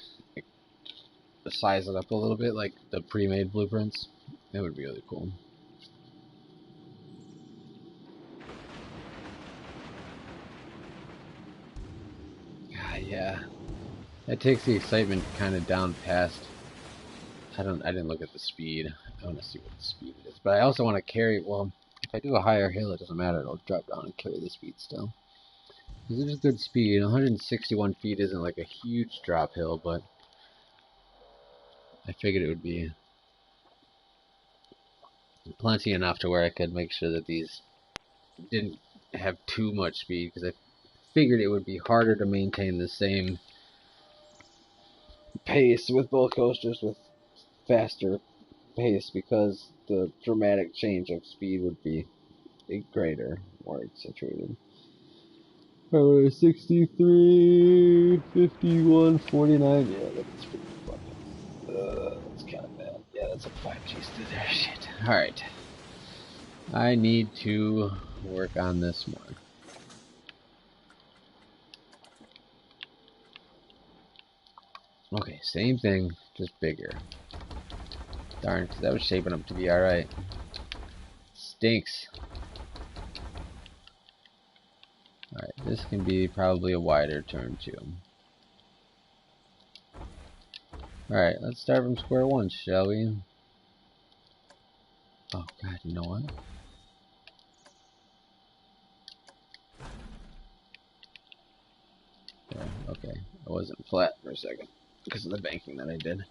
size it up a little bit, like the pre-made blueprints. That would be really cool. Yeah, that takes the excitement kind of down past. I didn't look at the speed. I want to see what the speed is, but I also want to carry. Well, if I do a higher hill, it doesn't matter. It'll drop down and carry the speed still. This is good speed. 161 feet isn't like a huge drop hill, but I figured it would be plenty enough to where I could make sure that these didn't have too much speed, because I figured it would be harder to maintain the same pace with both coasters with faster pace, because the dramatic change of speed would be greater, more accentuated. 63, 51, 49. Yeah, that's pretty fucking. That's kind of bad. Yeah, that's a 5G through there. Shit. Alright. I need to work on this more. Okay, same thing, just bigger. Darn, because that was shaping up to be alright. Stinks. Alright, this can be probably a wider turn too. Alright, let's start from square one, shall we? Oh god, you know what? Yeah, okay. I wasn't flat for a second because of the banking that I did.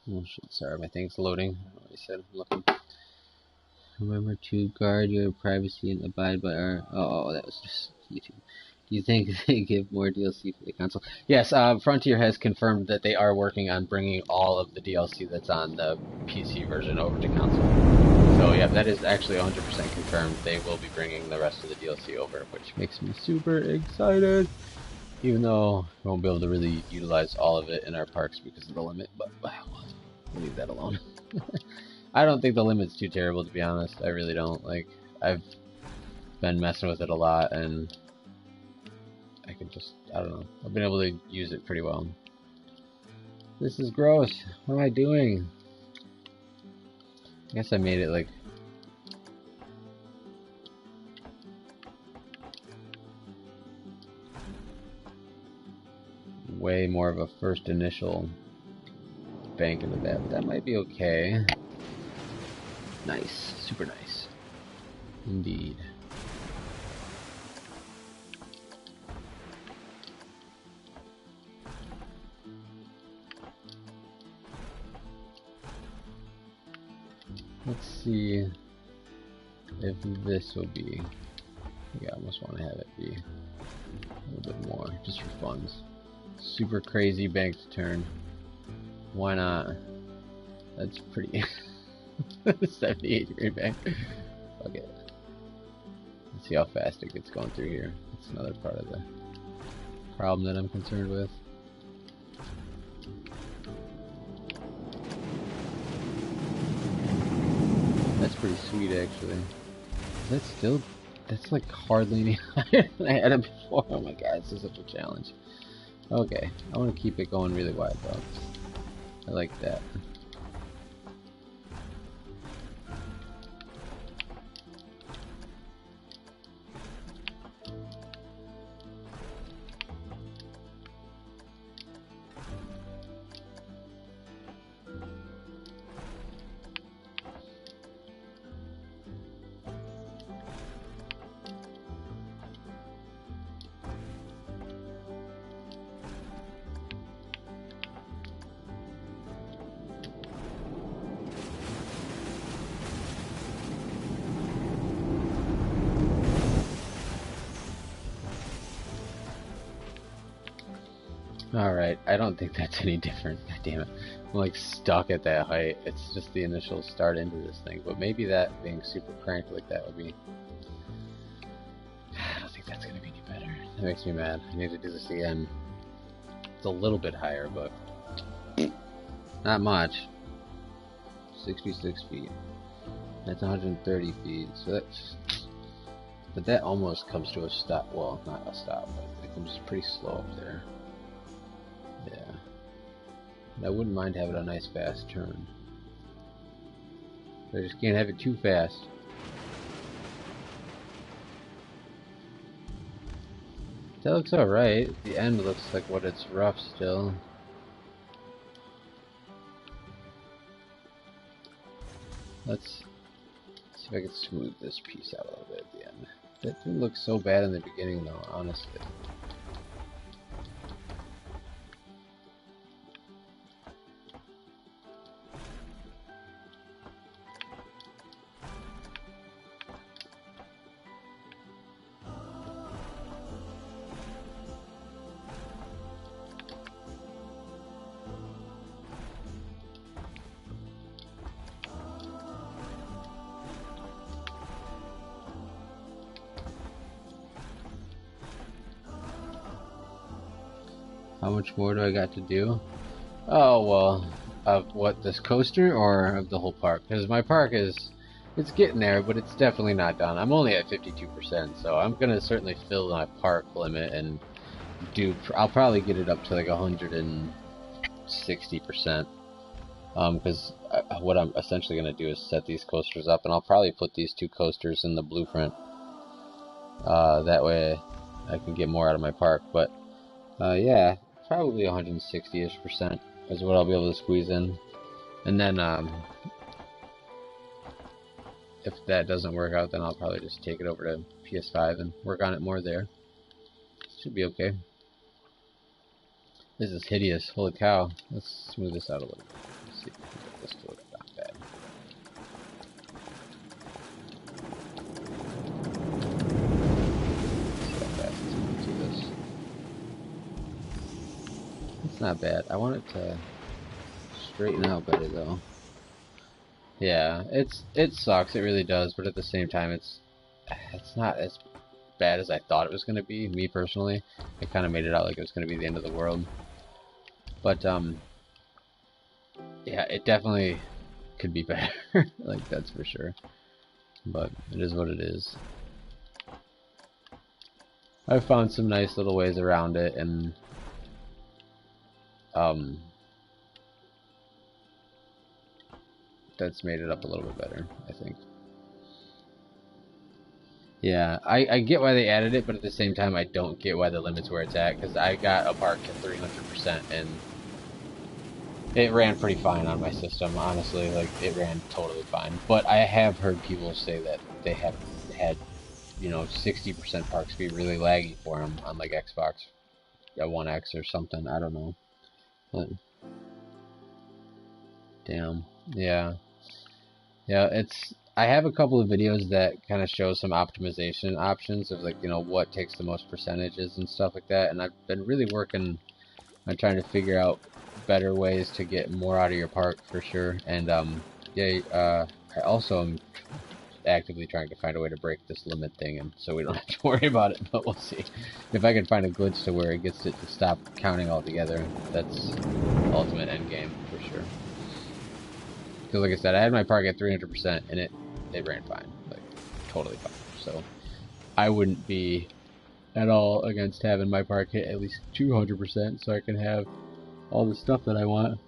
Oh shit, sorry, my thing's loading. I already said I'm looking. Remember to guard your privacy and abide by our... Oh, that was just YouTube. Do you think they give more DLC for the console? Yes, Frontier has confirmed that they are working on bringing all of the DLC that's on the PC version over to console. So yeah, that is actually 100% confirmed. They will be bringing the rest of the DLC over, which makes me super excited. Even though we won't be able to really utilize all of it in our parks because of the limit, but we'll leave that alone. I don't think the limit's too terrible, to be honest. I really don't. Like, I've been messing with it a lot, and I can just, I don't know. I've been able to use it pretty well. This is gross. What am I doing? I guess I made it like... way more of a first initial bank into that, but that might be okay. Nice. Super nice. Indeed. Let's see if this will be... Yeah, I almost want to have it be a little bit more, just for funds. Super crazy banked turn. Why not? That's pretty... 78 degree bank. Okay. Let's see how fast it gets going through here. That's another part of the problem that I'm concerned with. That's pretty sweet, actually. Is that still... That's like hardly any higher than I had it before. Oh my god, this is such a challenge. Okay, I want to keep it going really wide though. I like that. Alright, I don't think that's any different. God damn it. I'm like stuck at that height. It's just the initial start into this thing. But maybe that being super cranked like that would be... I don't think that's going to be any better. That makes me mad. I need to do this again. It's a little bit higher, but... not much. 66 feet. That's 130 feet. So that's... But that almost comes to a stop. Well, not a stop, but it comes pretty slow up there. Yeah. I wouldn't mind having a nice fast turn. I just can't have it too fast. That looks alright. The end looks like what it's rough still. Let's see if I can smooth this piece out a little bit at the end. That didn't look so bad in the beginning though, honestly. How much more do I got to do? Oh, well, of what, this coaster or of the whole park? Because my park it's getting there, but it's definitely not done. I'm only at 52%, so I'm going to certainly fill my park limit and I'll probably get it up to like 160%. Because what I'm essentially going to do is set these coasters up, and I'll probably put these 2 coasters in the blueprint. That way I can get more out of my park, but yeah, probably 160-ish% is what I'll be able to squeeze in. And then if that doesn't work out, then I'll probably just take it over to PS5 and work on it more there. Should be okay. This is hideous. Holy cow. Let's smooth this out a little bit. Let's see if we can get this to look not bad. Let's see how fast it's going to do this. It's not bad. I want it to straighten out better though. Yeah, it sucks, it really does, but at the same time it's not as bad as I thought it was going to be, me personally. It kind of made it out like it was going to be the end of the world. But yeah, it definitely could be better. Like, that's for sure. But it is what it is. I found some nice little ways around it, and that's made it up a little bit better, I think. Yeah, I get why they added it, but at the same time I don't get why the limit's where it's at, because I got a park to 300% and it ran pretty fine on my system, honestly. Like, it ran totally fine. But I have heard people say that they have had, you know, 60% park speed really laggy for them on like Xbox One X or something. I don't know. But damn, yeah. Yeah, I have a couple of videos that kind of show some optimization options of, like, you know, what takes the most percentages and stuff like that, and I've been really working on trying to figure out better ways to get more out of your park for sure. And yeah, I also am actively trying to find a way to break this limit thing, and so we don't have to worry about it, but we'll see. If I can find a glitch to where it gets it to stop counting altogether, that's ultimate end game for sure. Because like I said, I had my park at 300% and it ran fine, like totally fine. So I wouldn't be at all against having my park hit at least 200% so I can have all the stuff that I want.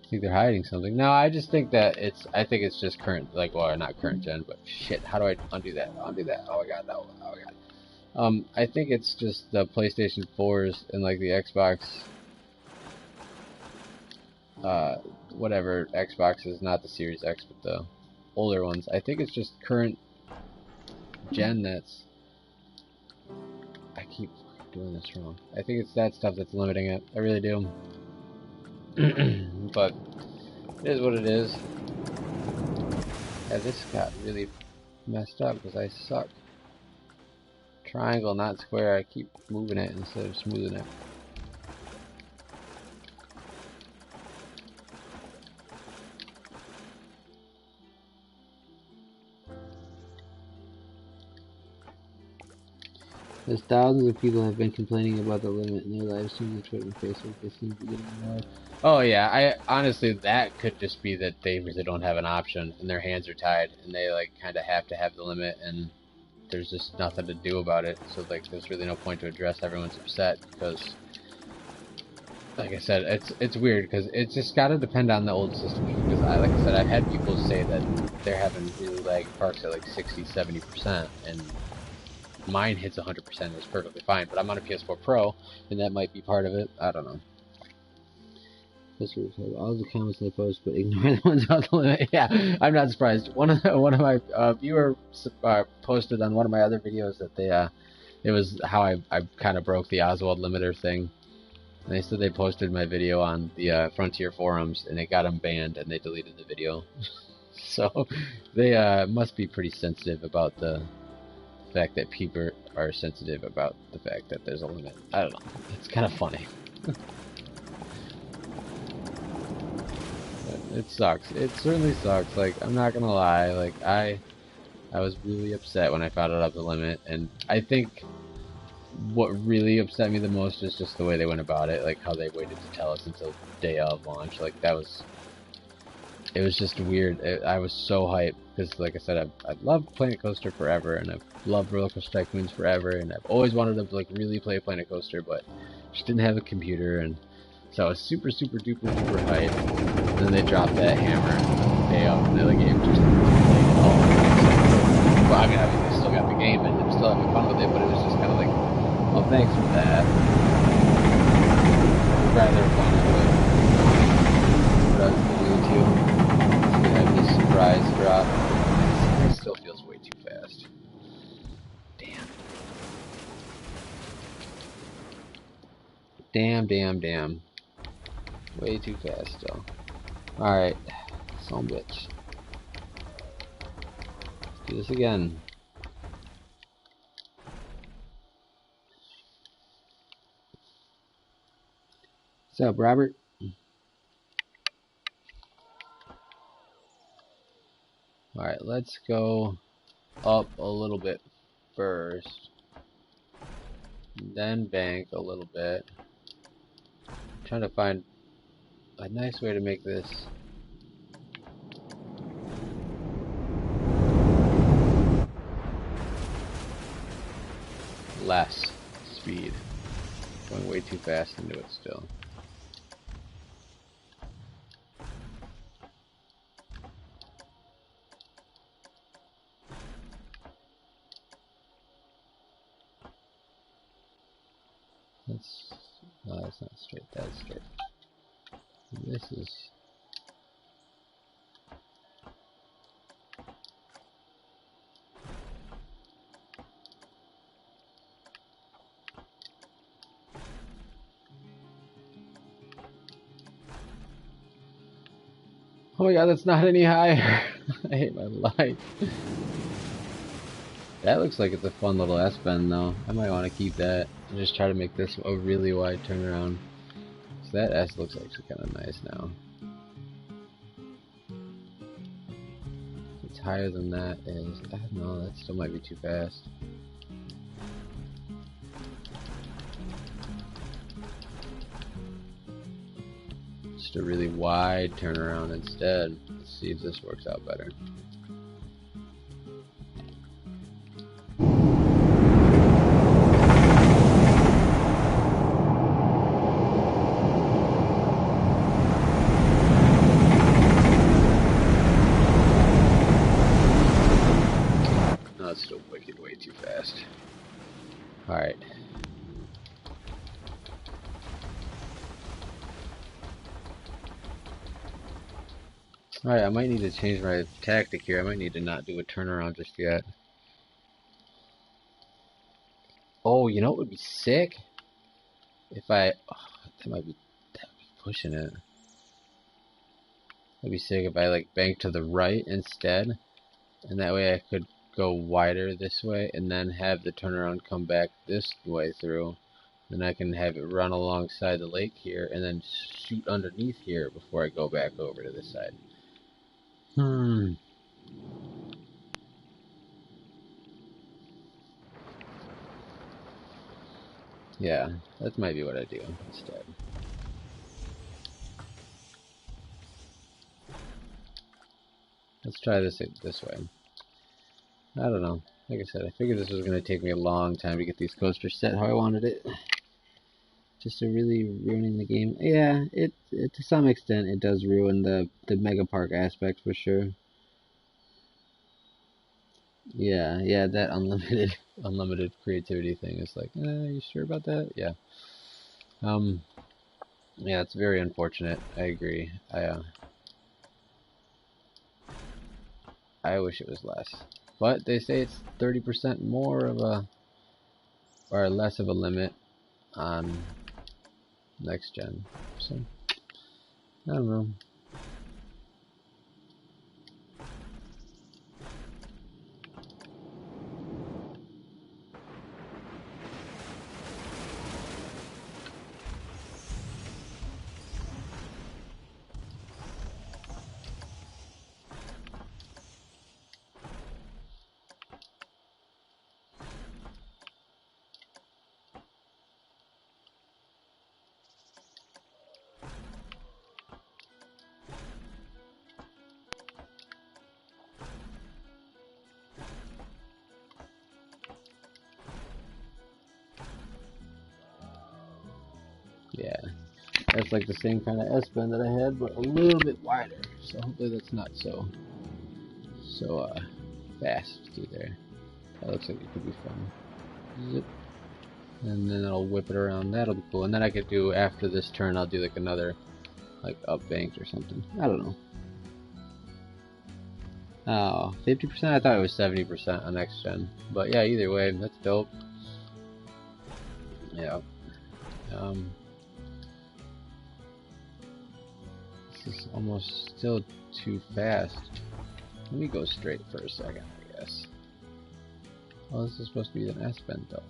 I think they're hiding something. No, I just think that I think it's just current, like, well, not current gen, but shit, how do I undo that? Undo that. Oh my god, no. Oh my god. I think it's just the PlayStation 4s and like the Xbox whatever Xbox is, not the Series X, but the older ones. I think it's just current gen that's... I keep doing this wrong. I think it's that stuff that's limiting it. I really do. But it is what it is. Yeah, this got really messed up because I suck. Triangle, not square. I keep moving it instead of smoothing it. As thousands of people have been complaining about the limit in their live streams on Twitter and Facebook, they seem to be getting annoyed. Oh yeah, I honestly, that could just be that they really don't have an option and their hands are tied and they like kind of have to have the limit and there's just nothing to do about it. So like, there's really no point to address. Everyone's upset because, like I said, it's weird because it's just got to depend on the old system. Because like I said, I've had people say that they're having really laggy parks at like 60-70% and mine hits 100% and is perfectly fine, but I'm on a PS4 Pro, and that might be part of it. I don't know. All the comments in the post, but ignore the ones on the limit. Yeah, I'm not surprised. One of my viewers posted on one of my other videos that it was how I kind of broke the Oswald limiter thing. And they said they posted my video on the Frontier forums, and it got them banned, and they deleted the video. So they must be pretty sensitive about the fact that people are sensitive about the fact that there's a limit. I don't know. It's kind of funny. It sucks. It certainly sucks. Like, I'm not gonna lie. Like, I was really upset when I found out about the limit, and I think what really upset me the most is just the way they went about it, like how they waited to tell us until day of launch. Like that was, it was just weird. I was so hyped because, like I said, I've loved Planet Coaster forever, and I've loved Roller Coaster Tycoons forever, and I've always wanted to like really play Planet Coaster, but just didn't have a computer, and so I was super duper hyped. And then they dropped that hammer day of, and the game just played it all. Well, I mean, obviously still got the game and I'm still having fun with it, but it was just kind of like, well, thanks for that. Rather fun with what I was going to. So we have this surprise drop. It still feels way too fast. Damn. Way too fast still. Alright. Son of a bitch. Let's do this again. What's up, Robert? Alright, let's go up a little bit first. Then bank a little bit. I'm trying to find a nice way to make this less speed. Going way too fast into it still. That's not straight, that's straight. This is... Oh my god, that's not any higher! I hate my life. That looks like it's a fun little S-bend though. I might want to keep that and just try to make this a really wide turnaround. So that S looks actually kind of nice now. If it's higher than that is... I don't know, that still might be too fast. Just a really wide turnaround instead. Let's see if this works out better. No, it's still wicked way too fast. Alright. Alright, I might need to change my tactic here. I might need to not do a turnaround just yet. Oh, you know what would be sick? If I... Oh, that would be pushing it. That'd be sick if I like banked to the right instead. And that way I could go wider this way and then have the turnaround come back this way through. Then I can have it run alongside the lake here and then shoot underneath here before I go back over to this side. Yeah, that might be what I do instead. Let's try this way. I don't know. Like I said, I figured this was going to take me a long time to get these coasters set how I wanted it. Just really ruining the game. Yeah, it to some extent it does ruin the mega park aspect for sure. Yeah, that unlimited creativity thing is like, you sure about that? Yeah. Yeah, it's very unfortunate. I agree. I wish it was less. But they say it's 30% more of a, or less of a limit on next gen. So, I don't know. Yeah, that's like the same kind of S-bend that I had, but a little bit wider. So hopefully that's not so fast through there. That looks like it could be fun. Zip. And then I'll whip it around. That'll be cool. And then I could do, after this turn, I'll do like another, like up banked or something. I don't know. Oh, 50%? I thought it was 70% on next gen. But yeah, either way, that's dope. Yeah. This is almost still too fast. Let me go straight for a second, I guess. Oh, this is supposed to be an S-bend though.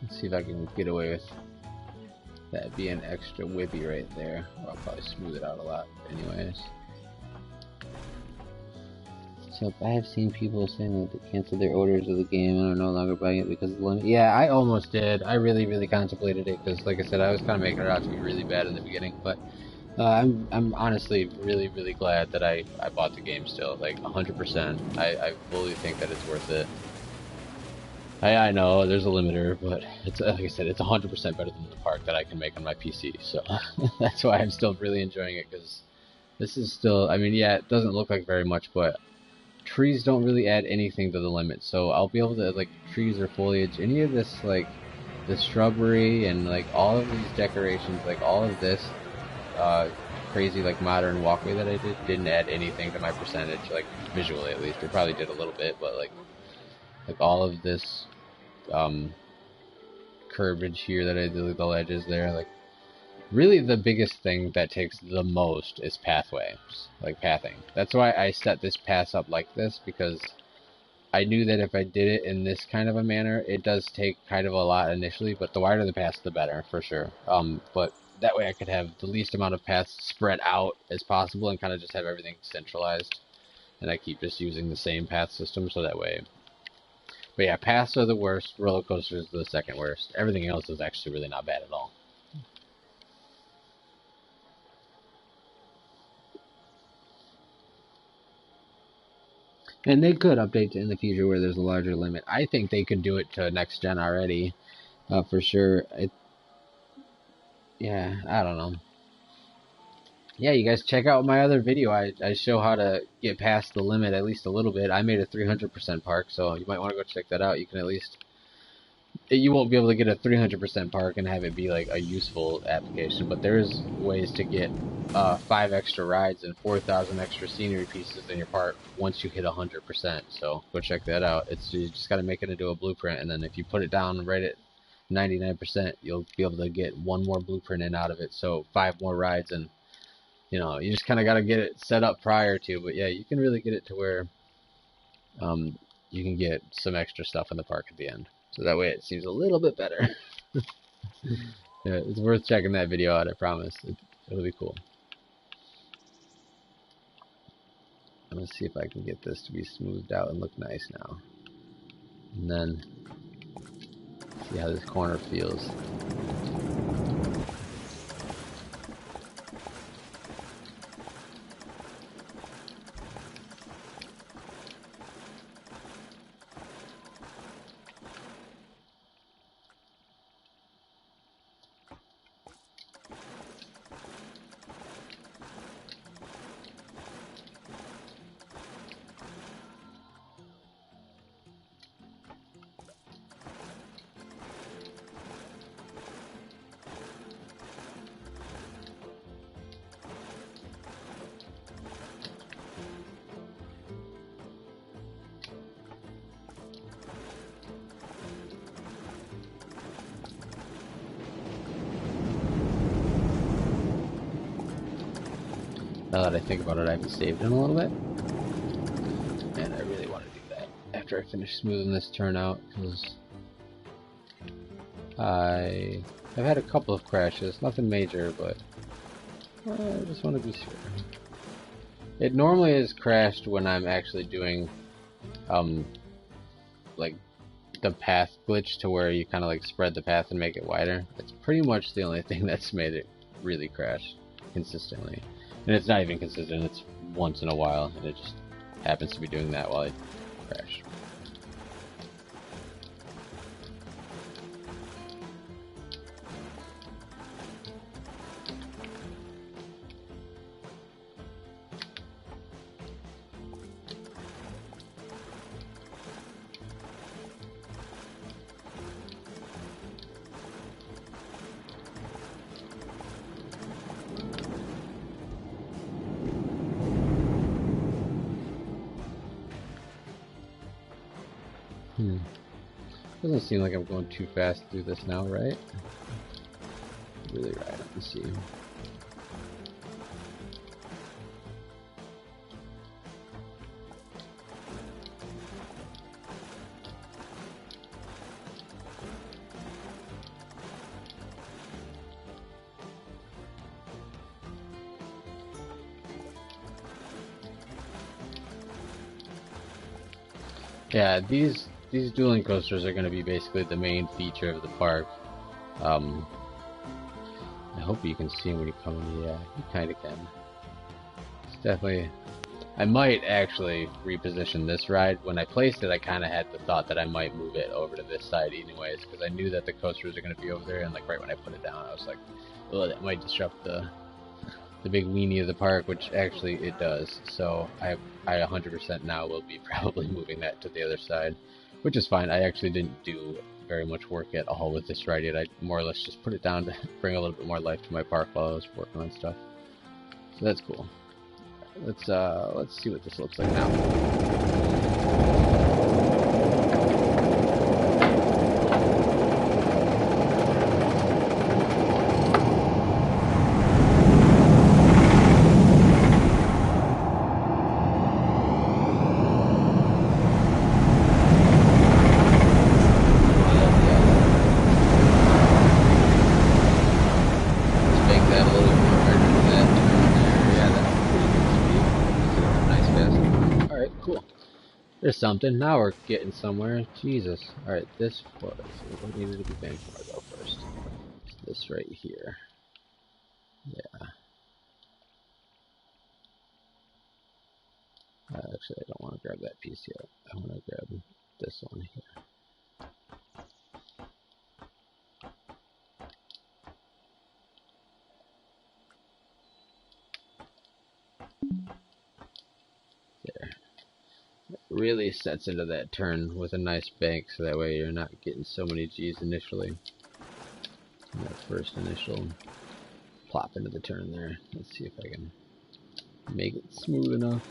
Let's see if I can get away with that being extra whippy right there. I'll probably smooth it out a lot anyways. So I have seen people saying that they canceled their orders of the game and are no longer buying it because of the limit. Yeah, I almost did. I really contemplated it because, like I said, I was kind of making it out to be really bad in the beginning. But I'm honestly really glad that I bought the game still, like 100%. I fully think that it's worth it. I know there's a limiter, but it's like I said, it's 100% better than the park that I can make on my PC. So that's why I'm still really enjoying it, because this is still, I mean, yeah, it doesn't look like very much, but trees don't really add anything to the limit. So I'll be able to, like, trees or foliage, any of this, like the shrubbery and like all of these decorations, like all of this crazy like modern walkway that I didn't add anything to my percentage, like visually at least. It probably did a little bit, but like all of this curbage here that I did, the ledges there, like really the biggest thing that takes the most is pathways, like pathing. That's why I set this path up like this, because I knew that if I did it in this kind of a manner, it does take kind of a lot initially, but the wider the path, the better, for sure. But that way I could have the least amount of paths spread out as possible and kind of just have everything centralized. And I keep just using the same path system, so that way. But yeah, paths are the worst, roller coasters are the second worst. Everything else is actually really not bad at all. And they could update in the future where there's a larger limit. I think they could do it to next gen already, for sure. Yeah, I don't know. Yeah, you guys check out my other video. I show how to get past the limit at least a little bit. I made a 300% park, so you might want to go check that out. You can at least, you won't be able to get a 300% park and have it be like a useful application, but there's ways to get 5 extra rides and 4,000 extra scenery pieces in your park once you hit 100%. So go check that out. It's, you just got to make it into a blueprint, and then if you put it down right at 99%, you'll be able to get one more blueprint in out of it. So 5 more rides, and you know, you just kind of got to get it set up prior to. But yeah, you can really get it to where you can get some extra stuff in the park at the end. So that way it seems a little bit better. Yeah, it's worth checking that video out, I promise. It'll be cool. I'm going to see if I can get this to be smoothed out and look nice now. And then see how this corner feels. Now that I think about it, I haven't saved in a little bit. And I really want to do that after I finish smoothing this turn out, because I've had a couple of crashes, nothing major, but I just want to be sure. It normally is crashed when I'm actually doing like the path glitch to where you kind of like spread the path and make it wider. It's pretty much the only thing that's made it really crash consistently. And it's not even consistent, it's once in a while, and it just happens to be doing that while I crash. Doesn't seem like I'm going too fast through this now, right? Really right up the seam. Yeah, these dueling coasters are going to be basically the main feature of the park. I hope you can see them when you come in. Yeah, you kind of can. It's definitely... I might actually reposition this ride. When I placed it, I kind of had the thought that I might move it over to this side anyways, because I knew that the coasters are going to be over there, and like right when I put it down, I was like, oh, that might disrupt the big weenie of the park, which actually it does. So I 100% now will be probably moving that to the other side, which is fine. I actually didn't do very much work at all with this ride yet. I more or less just put it down to bring a little bit more life to my park while I was working on stuff. So that's cool. Let's see what this looks like now. There's something. Now we're getting somewhere. Jesus. Alright, this was... What needed to be banked for though first? It's this right here. Yeah. Actually, I don't want to grab that piece yet. I want to grab this one here. There. It really sets into that turn with a nice bank, so that way you're not getting so many G's initially. And that first initial plop into the turn there. Let's see if I can make it smooth enough.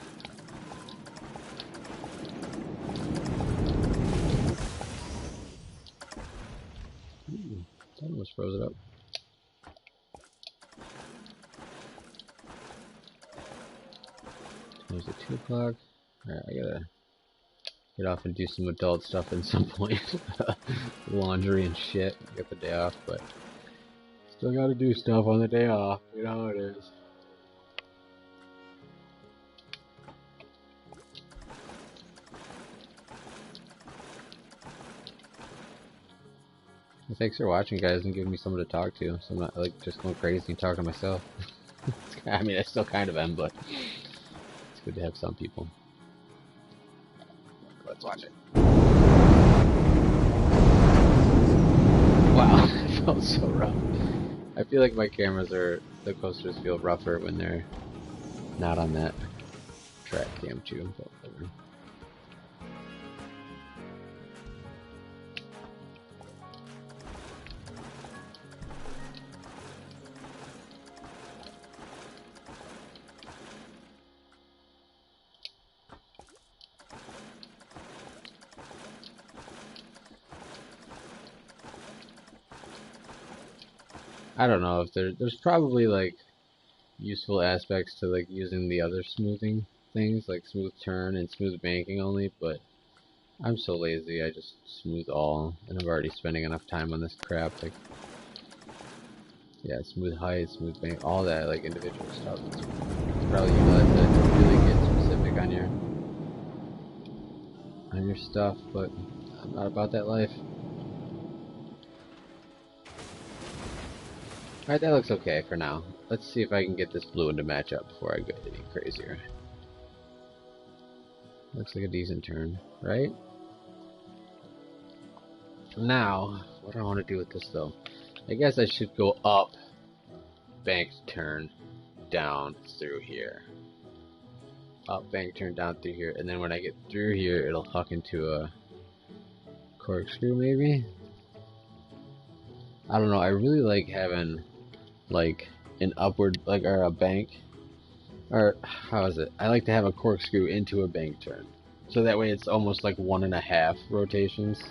Ooh, that almost froze it up. There's at 2 o'clock. Alright, I gotta get off and do some adult stuff at some point. Laundry and shit. Get the day off, but still gotta do stuff on the day off. You know how it is. Well, thanks for watching, guys, and giving me someone to talk to, so I'm not like just going crazy and talking to myself. I mean, I still kind of am, but it's good to have some people. Let's watch it. Wow, it felt so rough. I feel like my the coasters feel rougher when they're not on that track cam too, but whatever. I don't know if there's probably like useful aspects to like using the other smoothing things, like smooth turn and smooth banking only, but I'm so lazy, I just smooth all, and I'm already spending enough time on this crap, like, yeah, smooth height, smooth bank, all that, like, individual stuff. It's probably utilized to really get specific on your stuff, but I'm not about that life. Alright, that looks okay for now. Let's see if I can get this blue into match up before I go any crazier. Looks like a decent turn, right? Now, what do I want to do with this though? I guess I should go up, bank turn, down through here. Up, bank turn, down through here, and then when I get through here, it'll hook into a corkscrew maybe? I don't know, I really like having like an upward, like, or a bank, or how is it? I like to have a corkscrew into a bank turn. So that way it's almost like 1.5 rotations.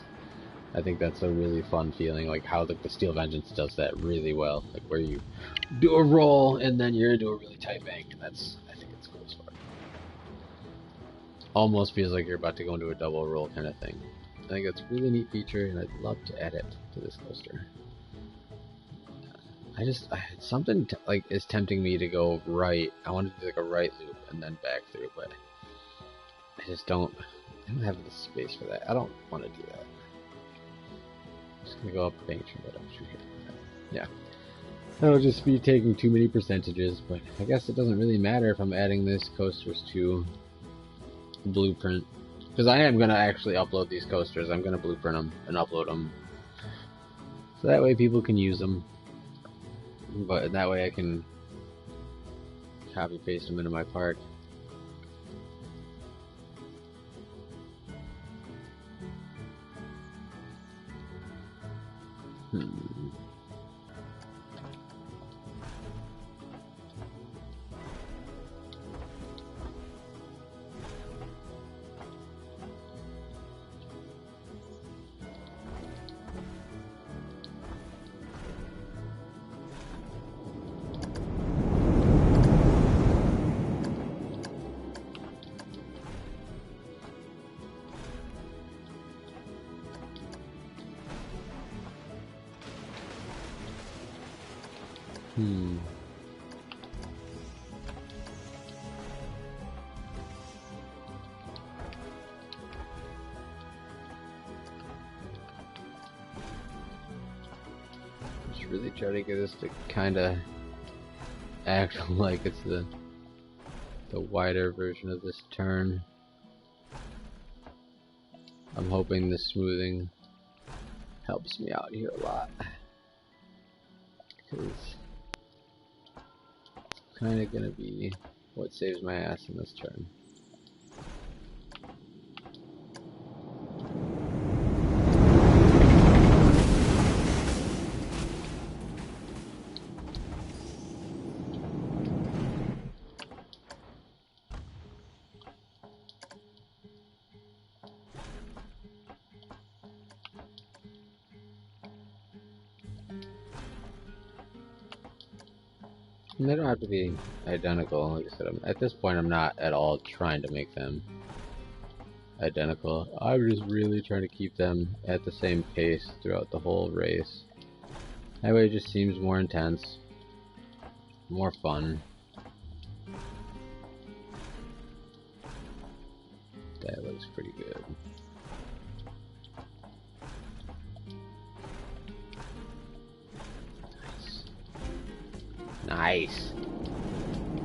I think that's a really fun feeling, like how the Steel Vengeance does that really well. Like where you do a roll and then you're into a really tight bank, and that's, I think it's cool as fuck. Almost feels like you're about to go into a double roll kind of thing. I think that's a really neat feature, and I'd love to add it to this coaster. Something like is tempting me to go right. I want to do like a right loop and then back through, but I don't have the space for that. I don't want to do that. I'm just gonna go up bank turn, but I'm sure here. Yeah, that'll just be taking too many percentages, but I guess it doesn't really matter if I'm adding this coasters to Blueprint, because I am gonna actually upload these coasters. I'm gonna blueprint them and upload them, so that way people can use them. But that way I can copy paste them into my park. Just really try to get this to kind of act like it's the wider version of this turn. I'm hoping the smoothing helps me out here a lot, because it's kind of gonna be what saves my ass in this turn. And they don't have to be identical. Like I said, at this point I'm not at all trying to make them identical. I'm just really trying to keep them at the same pace throughout the whole race. That way it just seems more intense, more fun. That looks pretty good. Nice.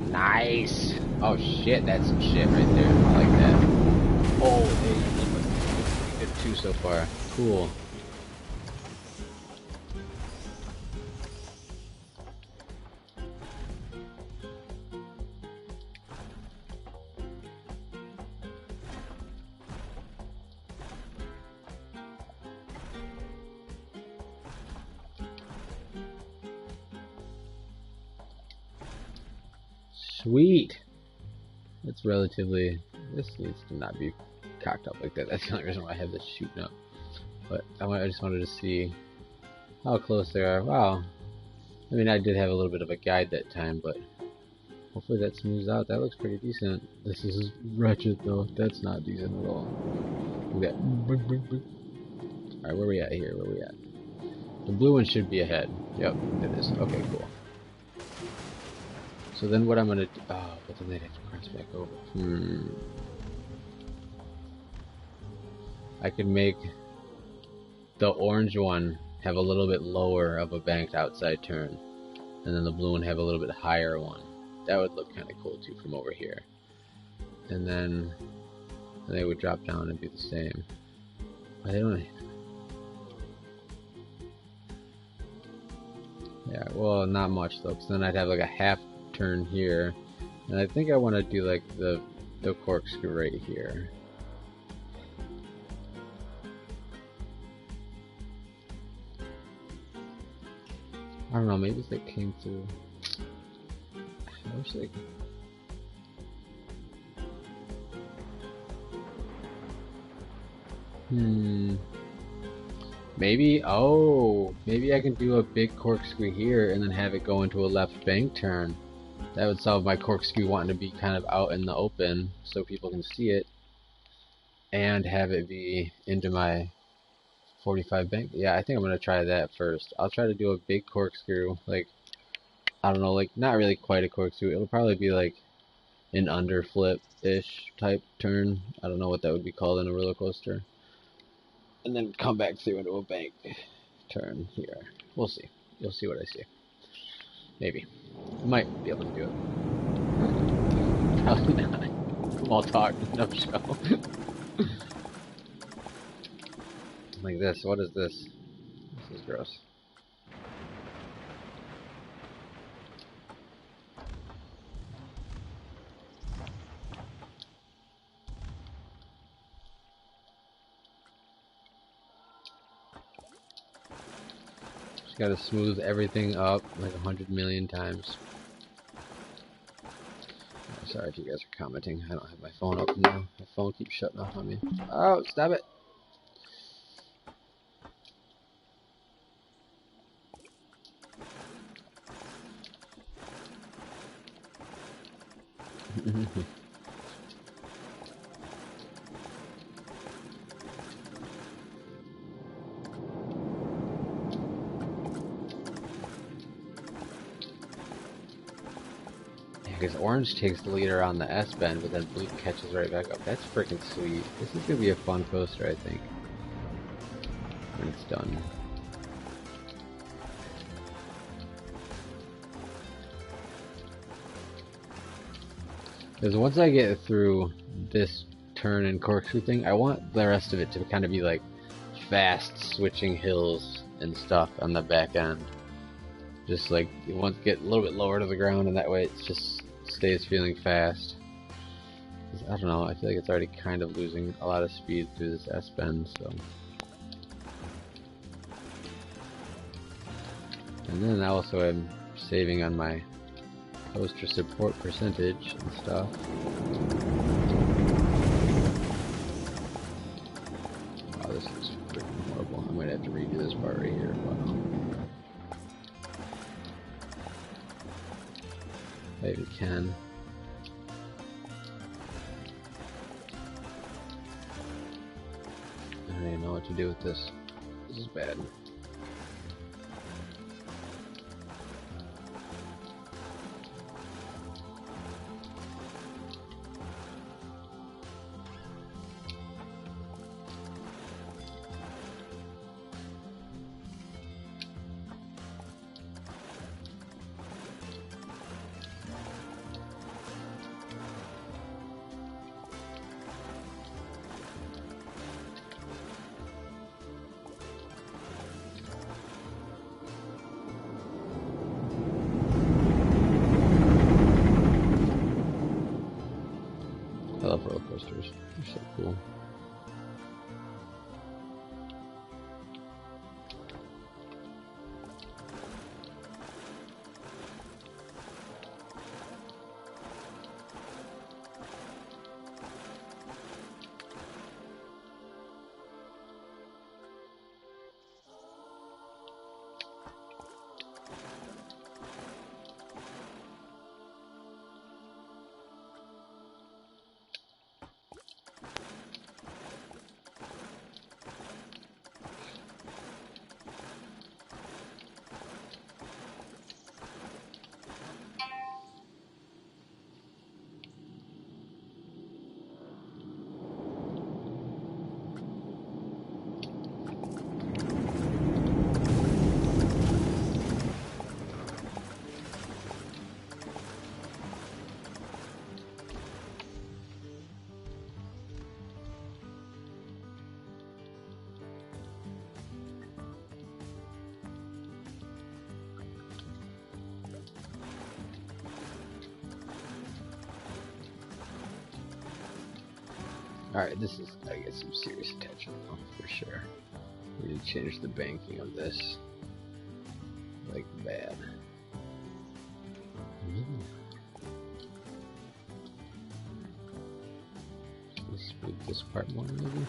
Nice. Oh shit, that's some shit right there. I like that. Oh, hey, pretty good too so far. Cool. Sweet. It's relatively. This needs to not be cocked up like that. That's the only reason why I have this shooting up. But I just wanted to see how close they are. Wow. I mean, I did have a little bit of a guide that time, but Hopefully that smooths out. That looks pretty decent. This is wretched though. That's not decent at all. Look at that. Alright, where we at here? Where we at? The blue one should be ahead. Yep, it is. Okay, cool. So then what I'm gonna do... Oh, but then they'd have to cross back over. I could make the orange one have a little bit lower of a banked outside turn. And then the blue one have a little bit higher one. That would look kind of cool too from over here. And then they would drop down and do the same. But they don't... Yeah, well, not much though, because then I'd have like a half turn here, and I think I want to do like the corkscrew right here. I don't know, maybe if they came through. I wish they. Maybe, oh, maybe I can do a big corkscrew here and then have it go into a left bank turn. That would solve my corkscrew wanting to be kind of out in the open so people can see it, and have it be into my 45 bank. Yeah, I think I'm going to try that first. I'll try to do a big corkscrew, like, I don't know, like, not really quite a corkscrew. It'll probably be like an underflip-ish type turn. I don't know what that would be called in a roller coaster. And then come back through into a bank turn here. We'll see. You'll see what I see. Maybe. Might be able to do it. Probably not. Small talk, no show. Like this. What is this? This is gross. Just gotta smooth everything up like 100 million times. Oh, sorry if you guys are commenting. I don't have my phone open now. My phone keeps shutting off on me. Oh, stop it! Because orange takes the lead around the S bend, but then blue catches right back up. That's freaking sweet. This is gonna be a fun coaster, I think, when it's done. Because once I get through this turn and corkscrew thing, I want the rest of it to kind of be like fast switching hills and stuff on the back end. Just like you want to get a little bit lower to the ground, and that way it just stays feeling fast. I don't know, I feel like it's already kind of losing a lot of speed through this S bend, so. And then also I'm saving on my coaster support percentage and stuff. Wow, this is freaking horrible. I might have to redo this part right here. Wow. Maybe can. I don't even know what to do with this. This is bad. I love roller coasters. They're so cool. Alright, this is gotta get some serious attention though, for sure. We need to change the banking of this. Like bad. Let's move this part more maybe.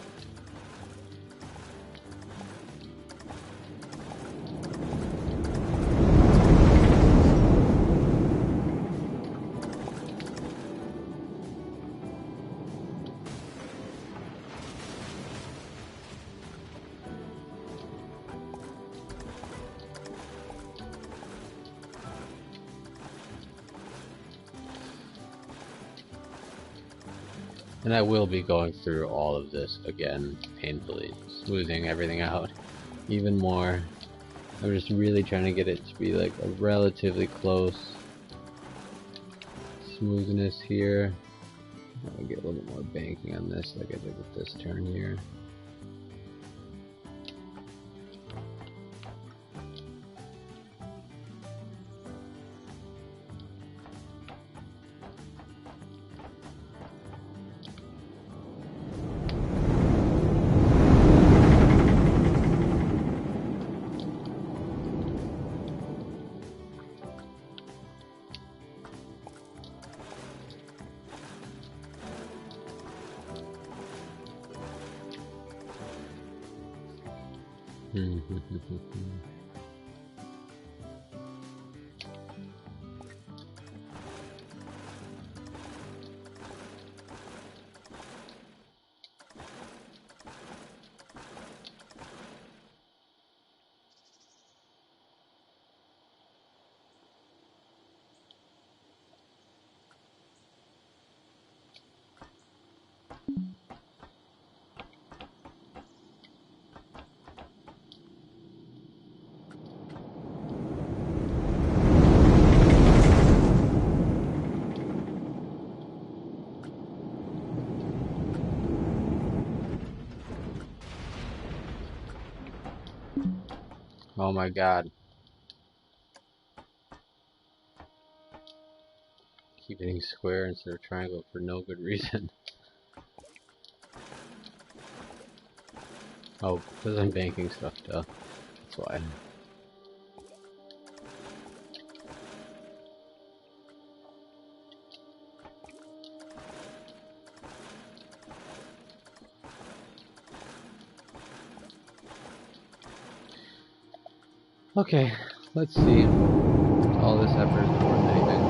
And I will be going through all of this again, painfully, smoothing everything out even more. I'm just really trying to get it to be like a relatively close smoothness here. I'll get a little bit more banking on this like I did with this turn here. Oh my god. Keep hitting square instead of triangle for no good reason. Oh, because I'm banking stuff, duh. That's why. Okay, let's see. All this effort isn't worth anything.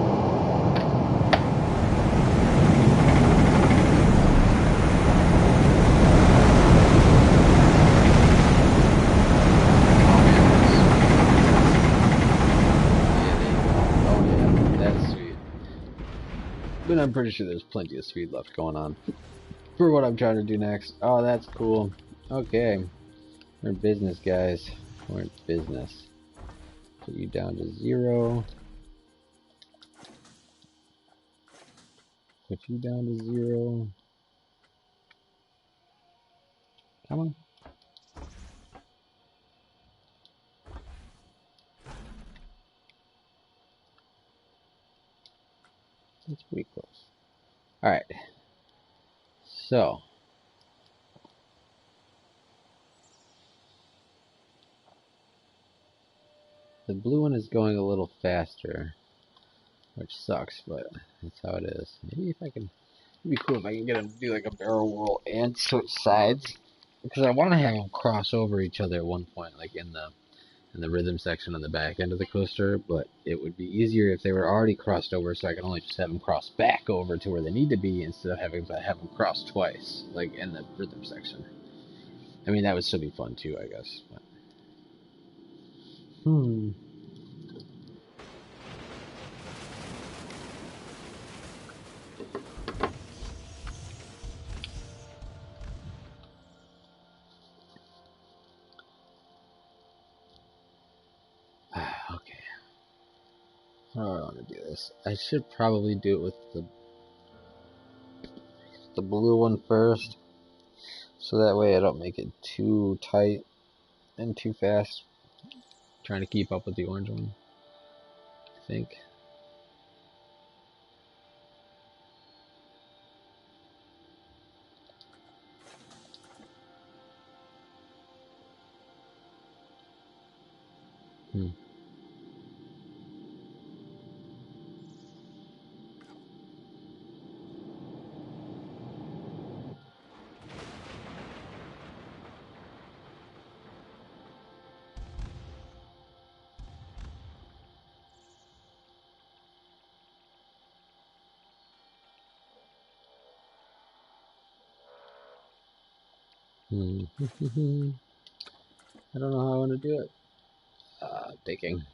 Oh yeah, that's sweet. But I'm pretty sure there's plenty of speed left going on for what I'm trying to do next. Oh, that's cool. Okay, we're in business, guys. We're in business. Put you down to 0. Put you down to 0. Come on. That's pretty close. Alright. So. The blue one is going a little faster. Which sucks, but that's how it is. Maybe if I can... It'd be cool if I can get him to do like a barrel roll and switch sides. Because I want to have them cross over each other at one point, like in the rhythm section on the back end of the coaster, but it would be easier if they were already crossed over, so I can only just have them cross back over to where they need to be instead of having to have them cross twice, like in the rhythm section. I mean, that would still be fun too, I guess. But... Okay. How do I want to do this? I should probably do it with the blue one first, so that way I don't make it too tight and too fast. Trying to keep up with the orange one, I think. Hmm. I don't know how I want to do it. Thinking.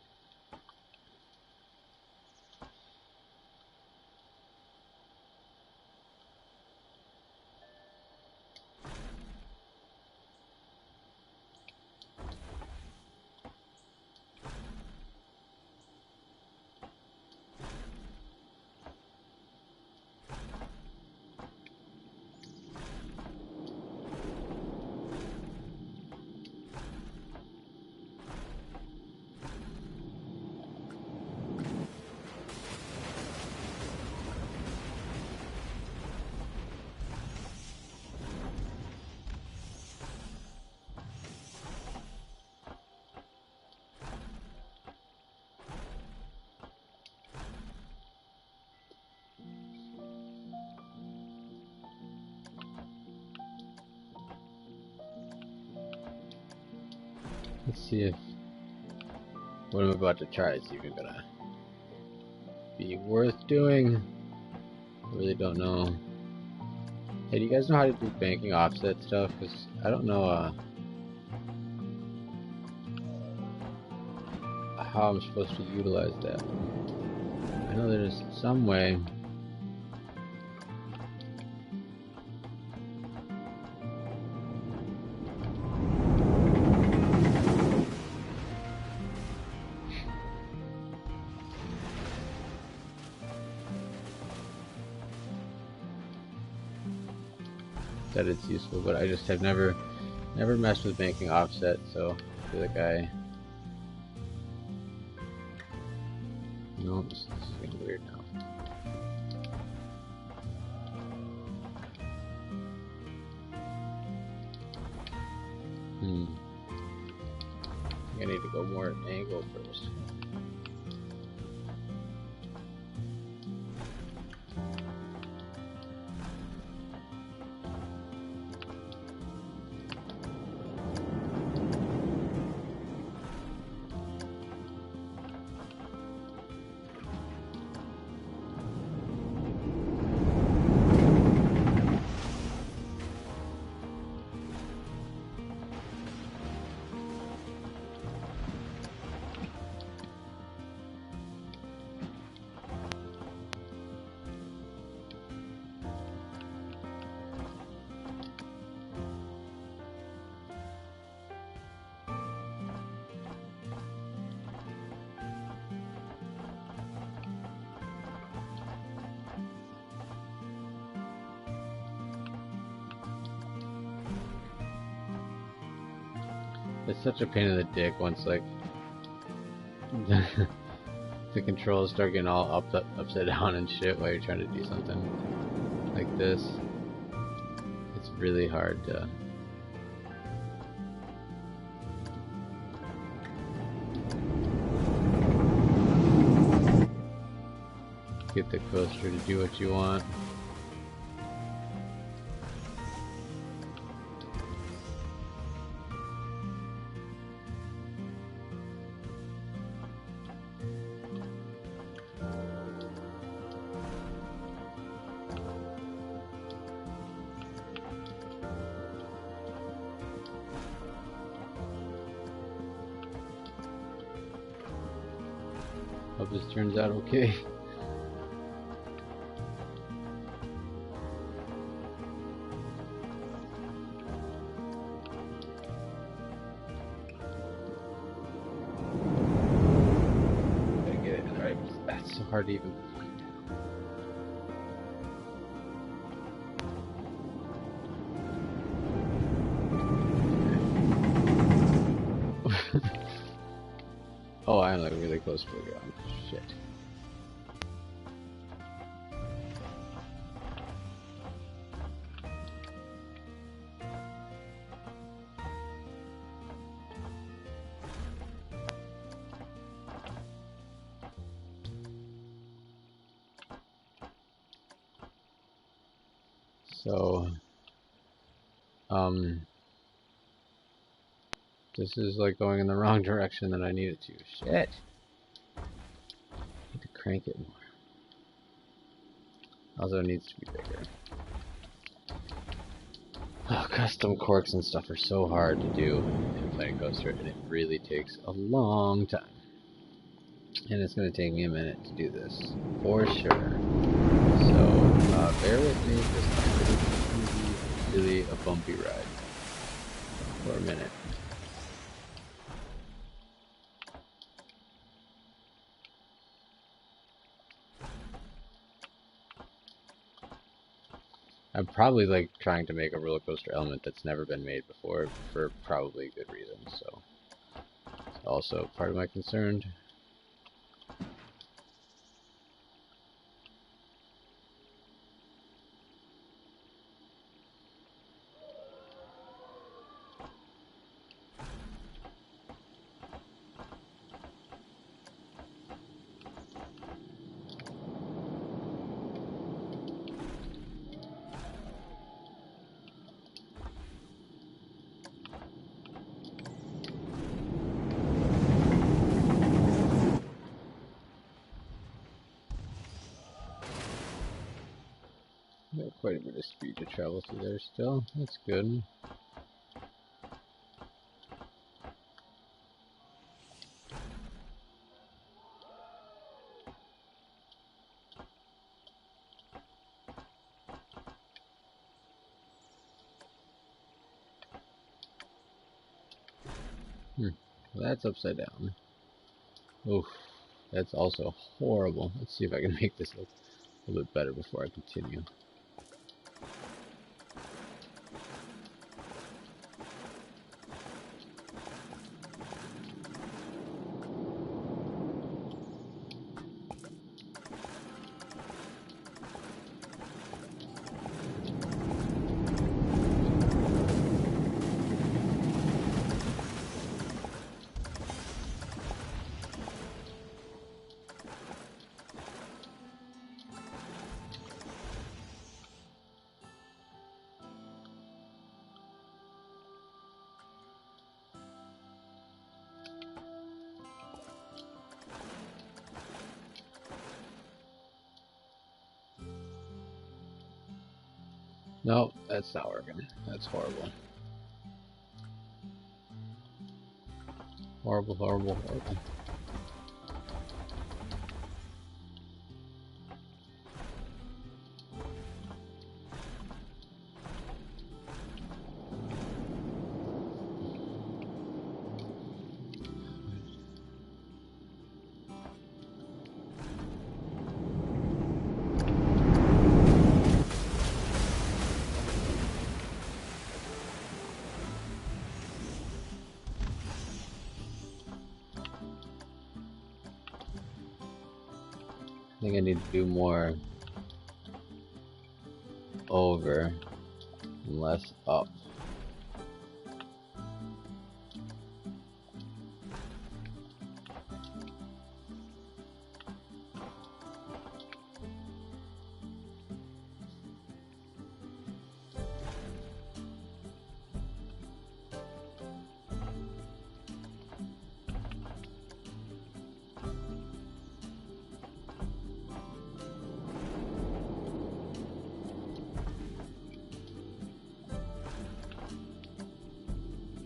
Let's see if what I'm about to try is even gonna be worth doing. I really don't know. Hey, do you guys know how to do banking offset stuff? Because I don't know how I'm supposed to utilize that. I know there's some way. That it's useful, but I just have never messed with banking offset, so I feel like no, this is getting weird now. I think I need to go more at an angle first. It's such a pain in the dick once like the controls start getting all upside down and shit while you're trying to do something like this. It's really hard to get the coaster to do what you want. Hope this turns out okay. Gotta get it in the right. That's so hard to even find. Oh, I'm like really close to the ground. Shit. So, this is like going in the wrong direction than I need it to. Shit! I need to crank it more. Also, it needs to be bigger. Oh, custom corks and stuff are so hard to do in Planet Coaster, and it really takes a long time. And it's going to take me a minute to do this, for sure. So, bear with me, this is really a bumpy ride for a minute. I'm probably like trying to make a roller coaster element that's never been made before for probably good reason, so it's also part of my concern. Got quite a bit of speed to travel through there still. That's good. Well, that's upside down. Oof. That's also horrible. Let's see if I can make this look a little bit better before I continue. No, that's not working. That's horrible. Horrible, horrible, horrible. I think I need to do more over and less up.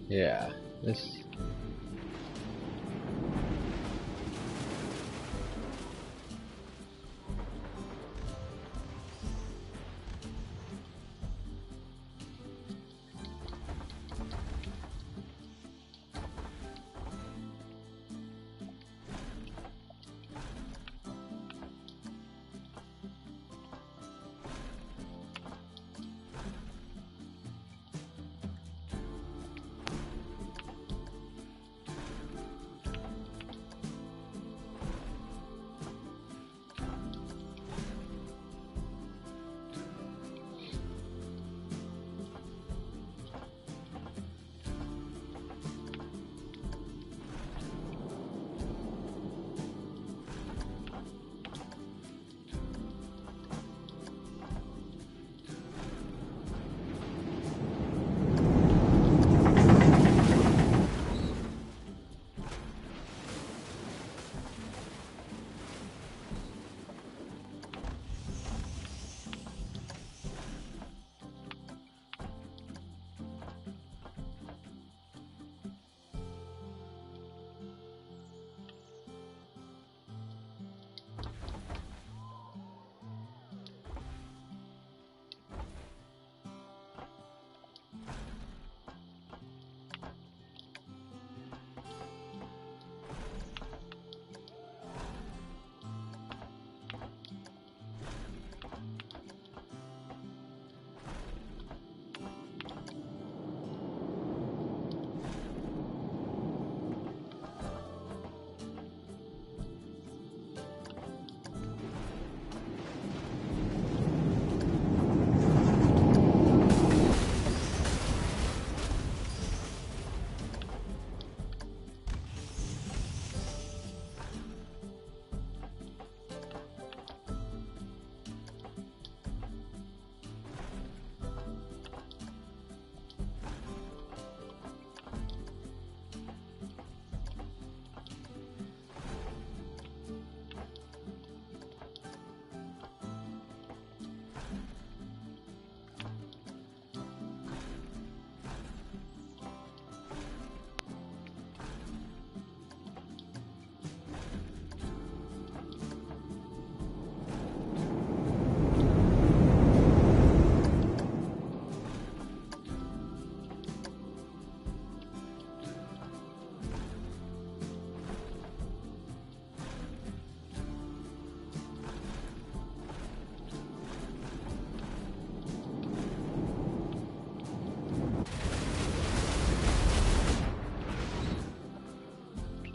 Yeah, this...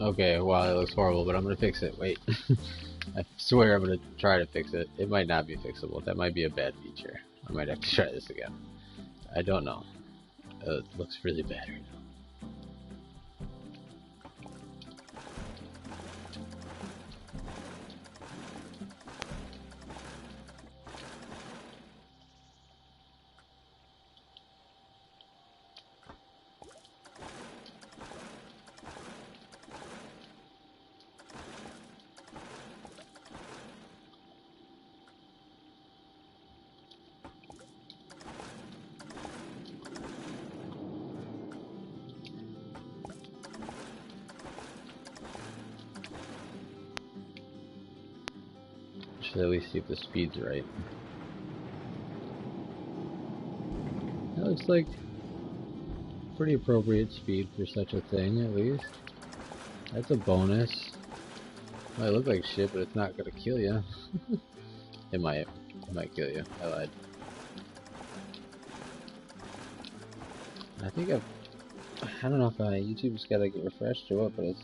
Okay, wow, it looks horrible, but I'm gonna fix it. Wait. I swear I'm gonna try to fix it. It might not be fixable. That might be a bad feature. I might have to try this again. I don't know. It looks really bad right now. Should at least see if the speed's right. That looks like pretty appropriate speed for such a thing, at least. That's a bonus. Might look like shit, but it's not gonna kill you. It might. It might kill you. I lied. I think I don't know if YouTube's gotta get refreshed or what, but it's...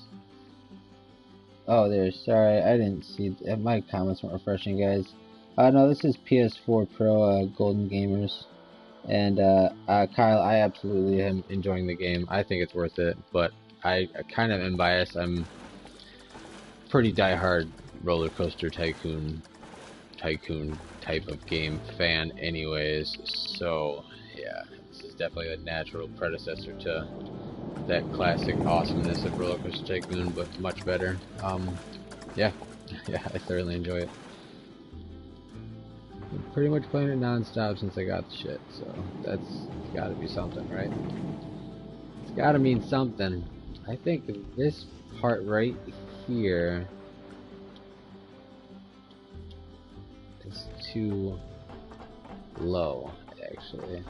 Oh, sorry, I didn't see... My comments weren't refreshing, guys. No, this is PS4 Pro, Golden Gamers. And, Kyle, I absolutely am enjoying the game. I think it's worth it, but I kind of am biased. I'm pretty diehard Roller Coaster Tycoon type of game fan anyways, so yeah, this is definitely a natural predecessor to that classic awesomeness of Roller Coaster Tycoon, but much better. Yeah, I thoroughly enjoy it. I'm pretty much playing it non-stop since I got the shit, so that's gotta be something, right? It's gotta mean something. I think this part right here is too low, actually.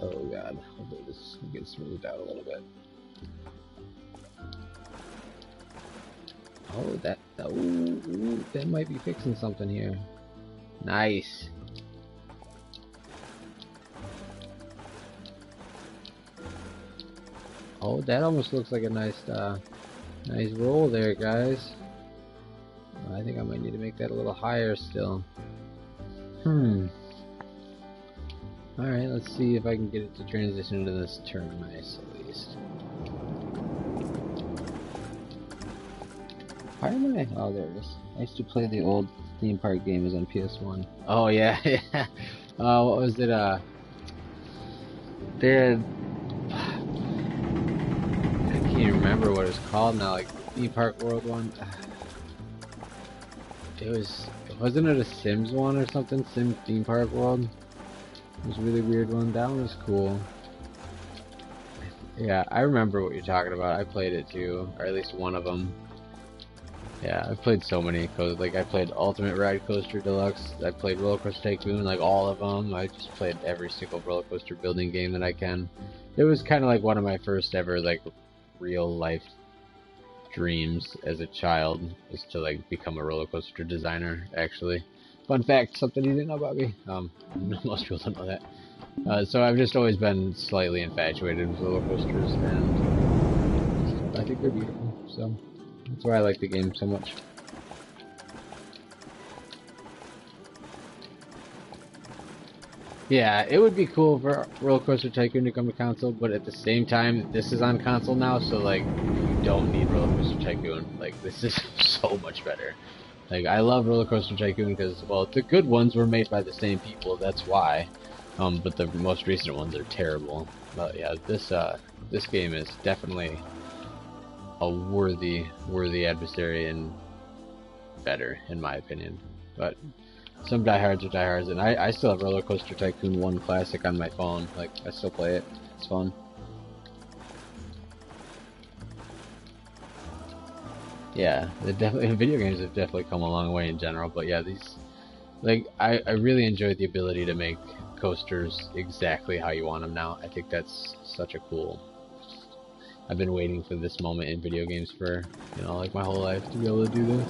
Oh god, hopefully this gets smoothed out a little bit. Oh, that might be fixing something here. Nice. Oh, that almost looks like a nice roll there, guys. I think I might need to make that a little higher still. Alright, let's see if I can get it to transition into this turn nice, at least. Why am I? Oh, there it is. I used to play the old theme park games on PS1. Oh, yeah, yeah. What was it? They had... I can't even remember what it was called now, like Theme Park World one. Wasn't it a Sims one or something? Sims Theme Park World? It was a really weird one. That one was cool. Yeah, I remember what you're talking about. I played it too, or at least one of them. Yeah, I've played so many. Like, I played Ultimate Ride Coaster Deluxe. I played Roller Coaster Tycoon, like all of them. I just played every single roller coaster building game that I can. It was kind of like one of my first ever, like, real life dreams as a child, is to, like, become a roller coaster designer, actually. Fun fact, something you didn't know about me. Most people don't know that. So I've just always been slightly infatuated with roller coasters, and I think they're beautiful, so that's why I like the game so much. Yeah, it would be cool for Roller Coaster Tycoon to come to console, but at the same time, this is on console now, so like, you don't need Roller Coaster Tycoon. Like, this is so much better. Like, I love Roller Coaster Tycoon because, well, the good ones were made by the same people, that's why. But the most recent ones are terrible. But yeah, this game is definitely a worthy adversary and better, in my opinion. But some diehards are diehards, and I still have Roller Coaster Tycoon 1 Classic on my phone. Like, I still play it. It's fun. Yeah, video games have definitely come a long way in general, but yeah, these, like, I really enjoy the ability to make coasters exactly how you want them now. I think that's such a cool... I've been waiting for this moment in video games for, you know, like my whole life to be able to do this.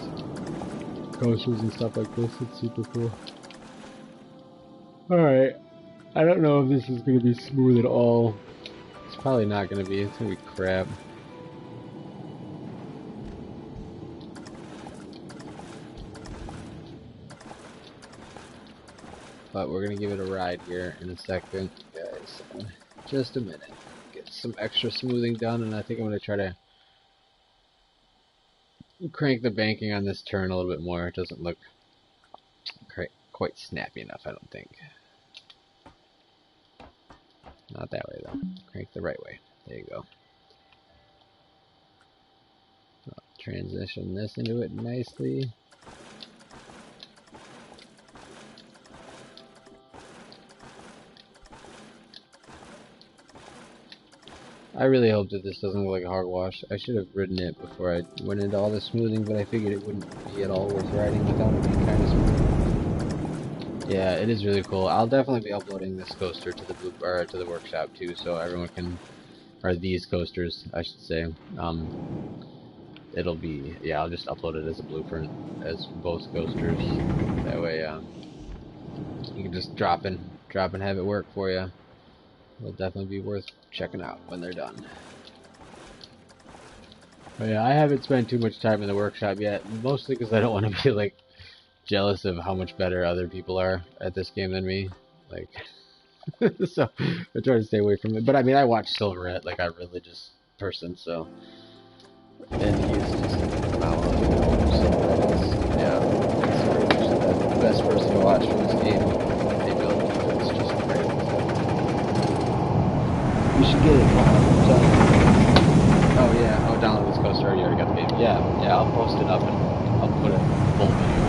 Coasters and stuff like this, it's super cool. Alright, I don't know if this is going to be smooth at all. It's probably not going to be, it's going to be crap. but we're gonna give it a ride here in a second, guys. Just a minute. Get some extra smoothing done, and I think I'm gonna try to crank the banking on this turn a little bit more. It doesn't look quite snappy enough, I don't think. Not that way though. Crank the right way. There you go. I'll transition this into it nicely. I really hope that this doesn't look like a hogwash. I should have ridden it before I went into all the smoothing, but I figured it wouldn't be at all worth riding without it being kind of smooth. Yeah, it is really cool. I'll definitely be uploading this coaster to the workshop too, so everyone can, or these coasters, I should say. It'll be, yeah, I'll just upload it as a blueprint as both coasters. That way, you can just drop and have it work for you. It'll definitely be worth checking out when they're done. But yeah, I haven't spent too much time in the workshop yet, mostly because I don't want to be like jealous of how much better other people are at this game than me. Like, so I try to stay away from it. But I mean, I watch Silverette like a religious person, so, and he's just a phenomenal Silverette is. Yeah, it's pretty much the best person to watch for this game. They build it. It's just great. You should get it. Oh yeah, I'll download this coaster. You already got the game. Yeah, I'll post it up and I'll put a full video.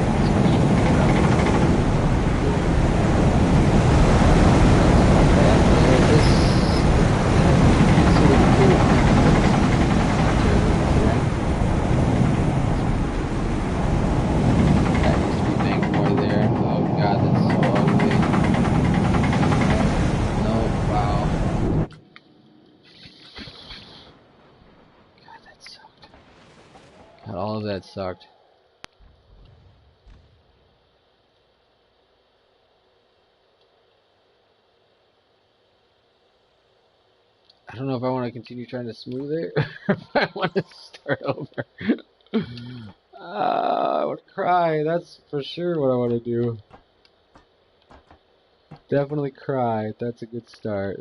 All of that sucked. I don't know if I want to continue trying to smooth it or if I want to start over. I would cry. That's for sure what I want to do. Definitely cry. That's a good start.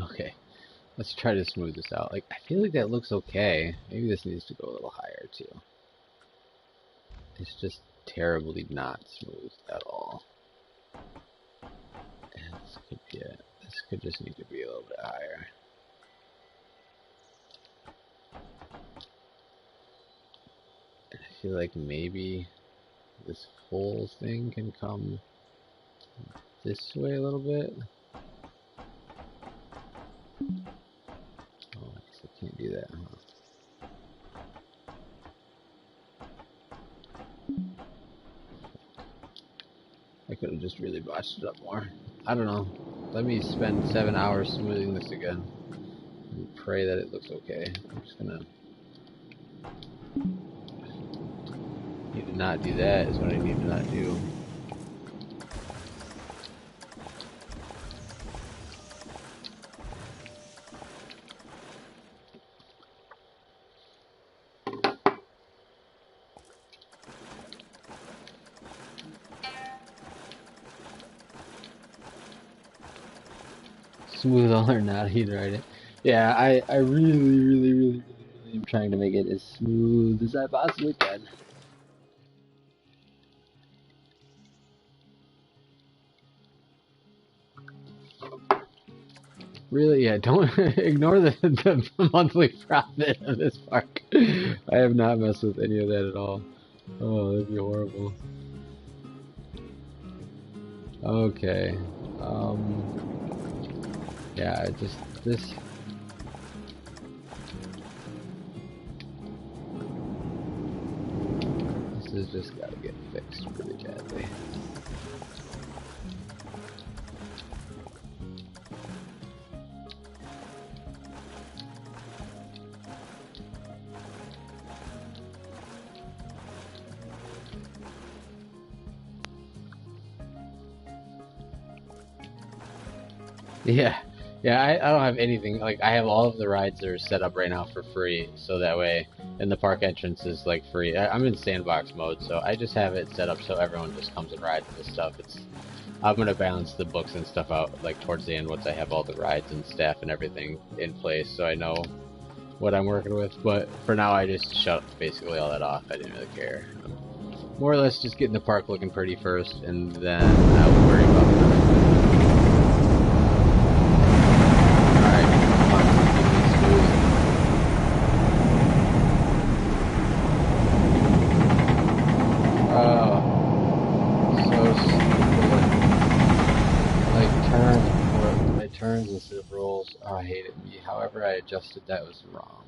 Okay, let's try to smooth this out. Like, I feel like that looks okay. Maybe this needs to go a little higher too. It's just terribly not smooth at all. And this could be it. This could just need to be a little bit higher. And I feel like maybe this whole thing can come this way a little bit. Oh, I guess I can't do that, huh? I could have just really botched it up more. I don't know. Let me spend 7 hours smoothing this again and pray that it looks okay. I'm just gonna need to not do that is what I need to not do. Smooth all or not either, right? Yeah, I really am trying to make it as smooth as I possibly can. Really, yeah, don't ignore the monthly profit of this park. I have not messed with any of that at all. Oh, that'd be horrible. Okay. Yeah, just this. This has just got to get fixed really badly. Yeah, I don't have anything, like, I have all of the rides that are set up right now for free, so that way, and the park entrance is, like, free. I'm in sandbox mode, so I just have it set up so everyone just comes and rides this stuff. I'm gonna balance the books and stuff out, like, towards the end once I have all the rides and staff and everything in place, so I know what I'm working with, but for now I just shut basically all that off. I didn't really care. More or less just getting the park looking pretty first, and then I'll worry about that. Turns instead of rolls. Oh, I hate it. However I adjusted that was wrong.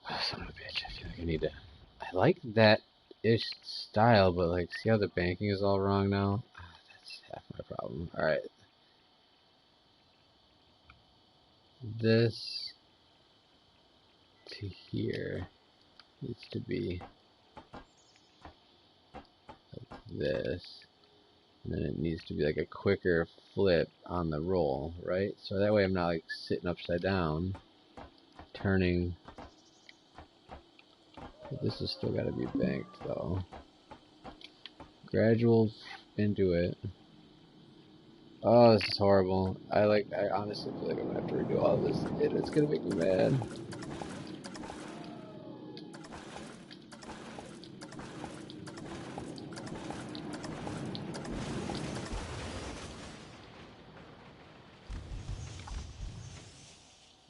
Oh, son of a bitch. I feel like I need to... I like that-ish style, but like, see how the banking is all wrong now? That's half my problem. Alright. This to here needs to be like this. And then it needs to be like a quicker flip on the roll, right? So that way I'm not like sitting upside down, turning. But this has still got to be banked though. Gradual into it. Oh, this is horrible. I honestly feel like I'm gonna have to redo all of this. It's gonna make me mad.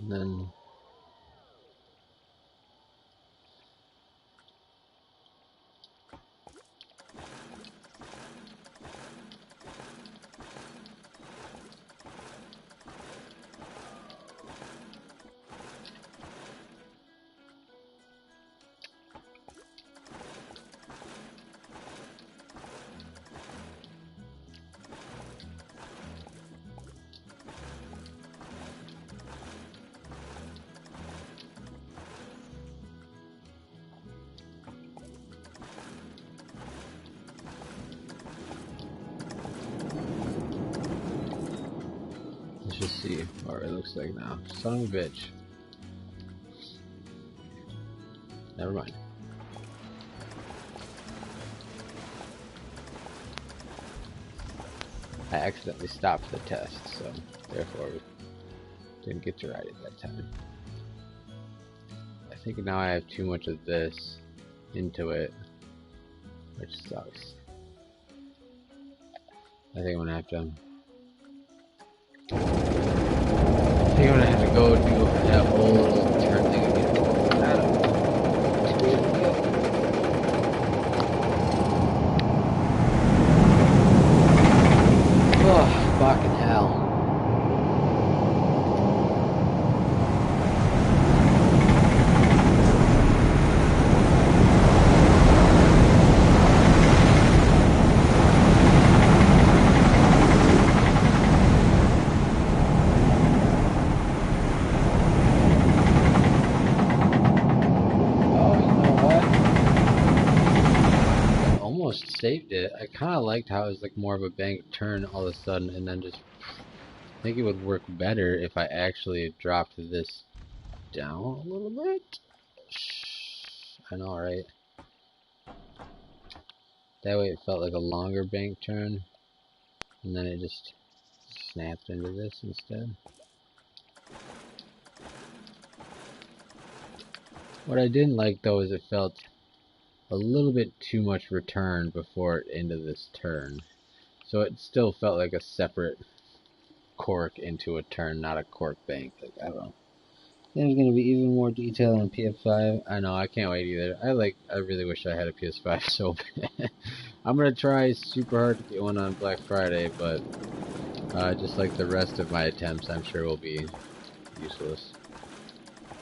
And then let's just see what it looks like now. Son of a bitch. Never mind. I accidentally stopped the test, so therefore we didn't get to ride it that time. I think now I have too much of this into it, which sucks. I think I'm gonna have to go do that whole turn thing again. Oh, fucking hell. Saved it. I kind of liked how it was like more of a bank turn all of a sudden, and then just I think it would work better if I actually dropped this down a little bit. I know, right? That way it felt like a longer bank turn, and then it just snapped into this instead. What I didn't like though is it felt a little bit too much return before it into this turn. So it still felt like a separate cork into a turn, not a cork bank. Like, I don't know. There's gonna be even more detail on PS5. I know, I can't wait either. I really wish I had a PS5 so bad. I'm gonna try super hard to get one on Black Friday, but just like the rest of my attempts, I'm sure will be useless.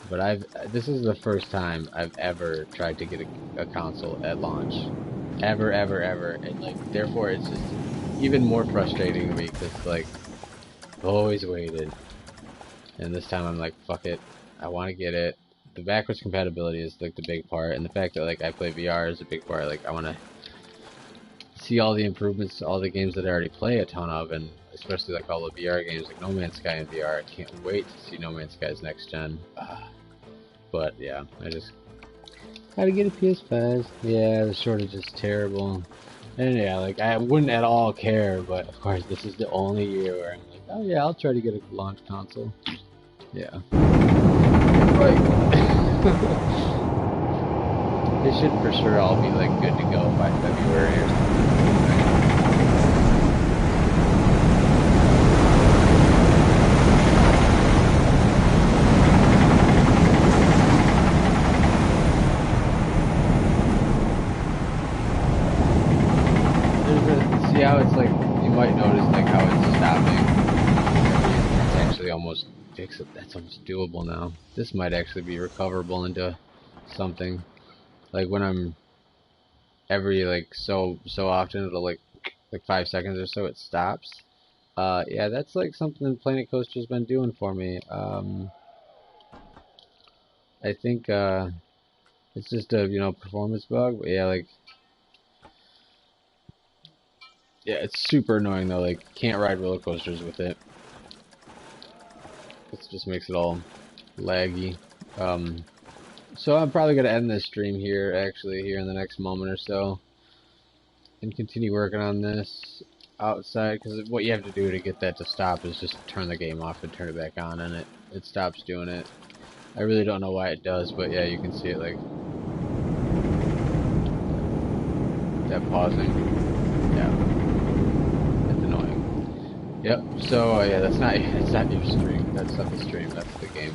But this is the first time I've ever tried to get a console at launch. Ever, ever, ever. And, like, therefore it's just even more frustrating to me, because, like, I've always waited. And this time I'm like, fuck it. I want to get it. The backwards compatibility is, like, the big part. And the fact that, like, I play VR is a big part. Like, I want to see all the improvements to all the games that I already play a ton of, and especially, like, all the VR games, like No Man's Sky in VR. I can't wait to see No Man's Sky's next gen. But yeah, I just gotta get a PS5. Yeah, the shortage is terrible. And yeah, like, I wouldn't at all care, but of course this is the only year where I'm like, oh yeah, I'll try to get a launch console. Yeah. Right. It should for sure all be, like, good to go by February or something. See how it's, like, you might notice, like, how it's stopping. It's actually almost fixed. That's almost doable now. This might actually be recoverable into something. Like, when I'm every, like, so often, it'll, like 5 seconds or so, it stops. Yeah, that's, like, something Planet Coaster's been doing for me. I think it's just a, performance bug. But yeah, like, yeah, it's super annoying though. Like, can't ride roller coasters with it. It just makes it all laggy. So I'm probably gonna end this stream here, actually, here in the next moment or so, and continue working on this outside. Because what you have to do to get that to stop is just turn the game off and turn it back on, and it stops doing it. I really don't know why it does, but yeah, you can see it, like, that pausing. Yeah. Yep, so yeah, that's not your stream. That's not the stream, that's the game.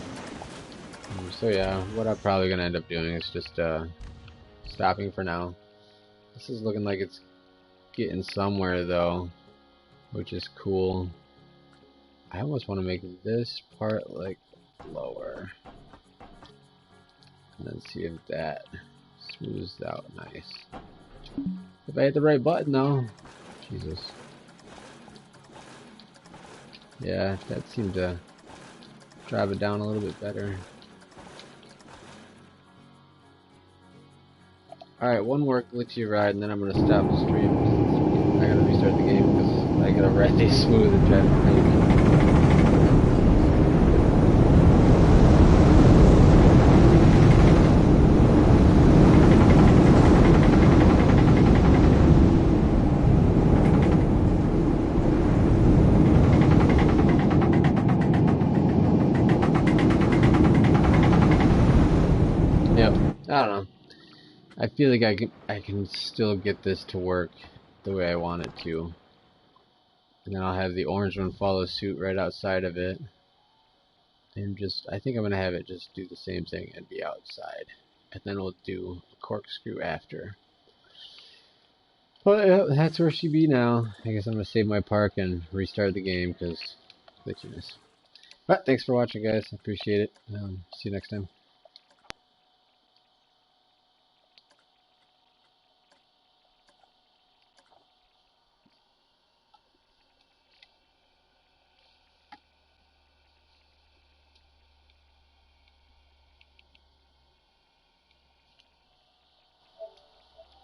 So yeah, what I'm probably gonna end up doing is just stopping for now. This is looking like it's getting somewhere though, which is cool. I almost want to make this part, like, lower, and then see if that smooths out nice. If I hit the right button though. Jesus. Yeah, that seemed to drive it down a little bit better. Alright, one more glitchy ride, and then I'm going to stop the stream. I gotta restart the game because I gotta ride these smooth and drive it crazy. I don't know. I feel like I can still get this to work the way I want it to. And then I'll have the orange one follow suit right outside of it. And I think I'm gonna have it just do the same thing and be outside. And then we'll do a corkscrew after. Well, yeah, that's where she be now. I guess I'm gonna save my park and restart the game because glitchiness. But thanks for watching, guys. I appreciate it. See you next time.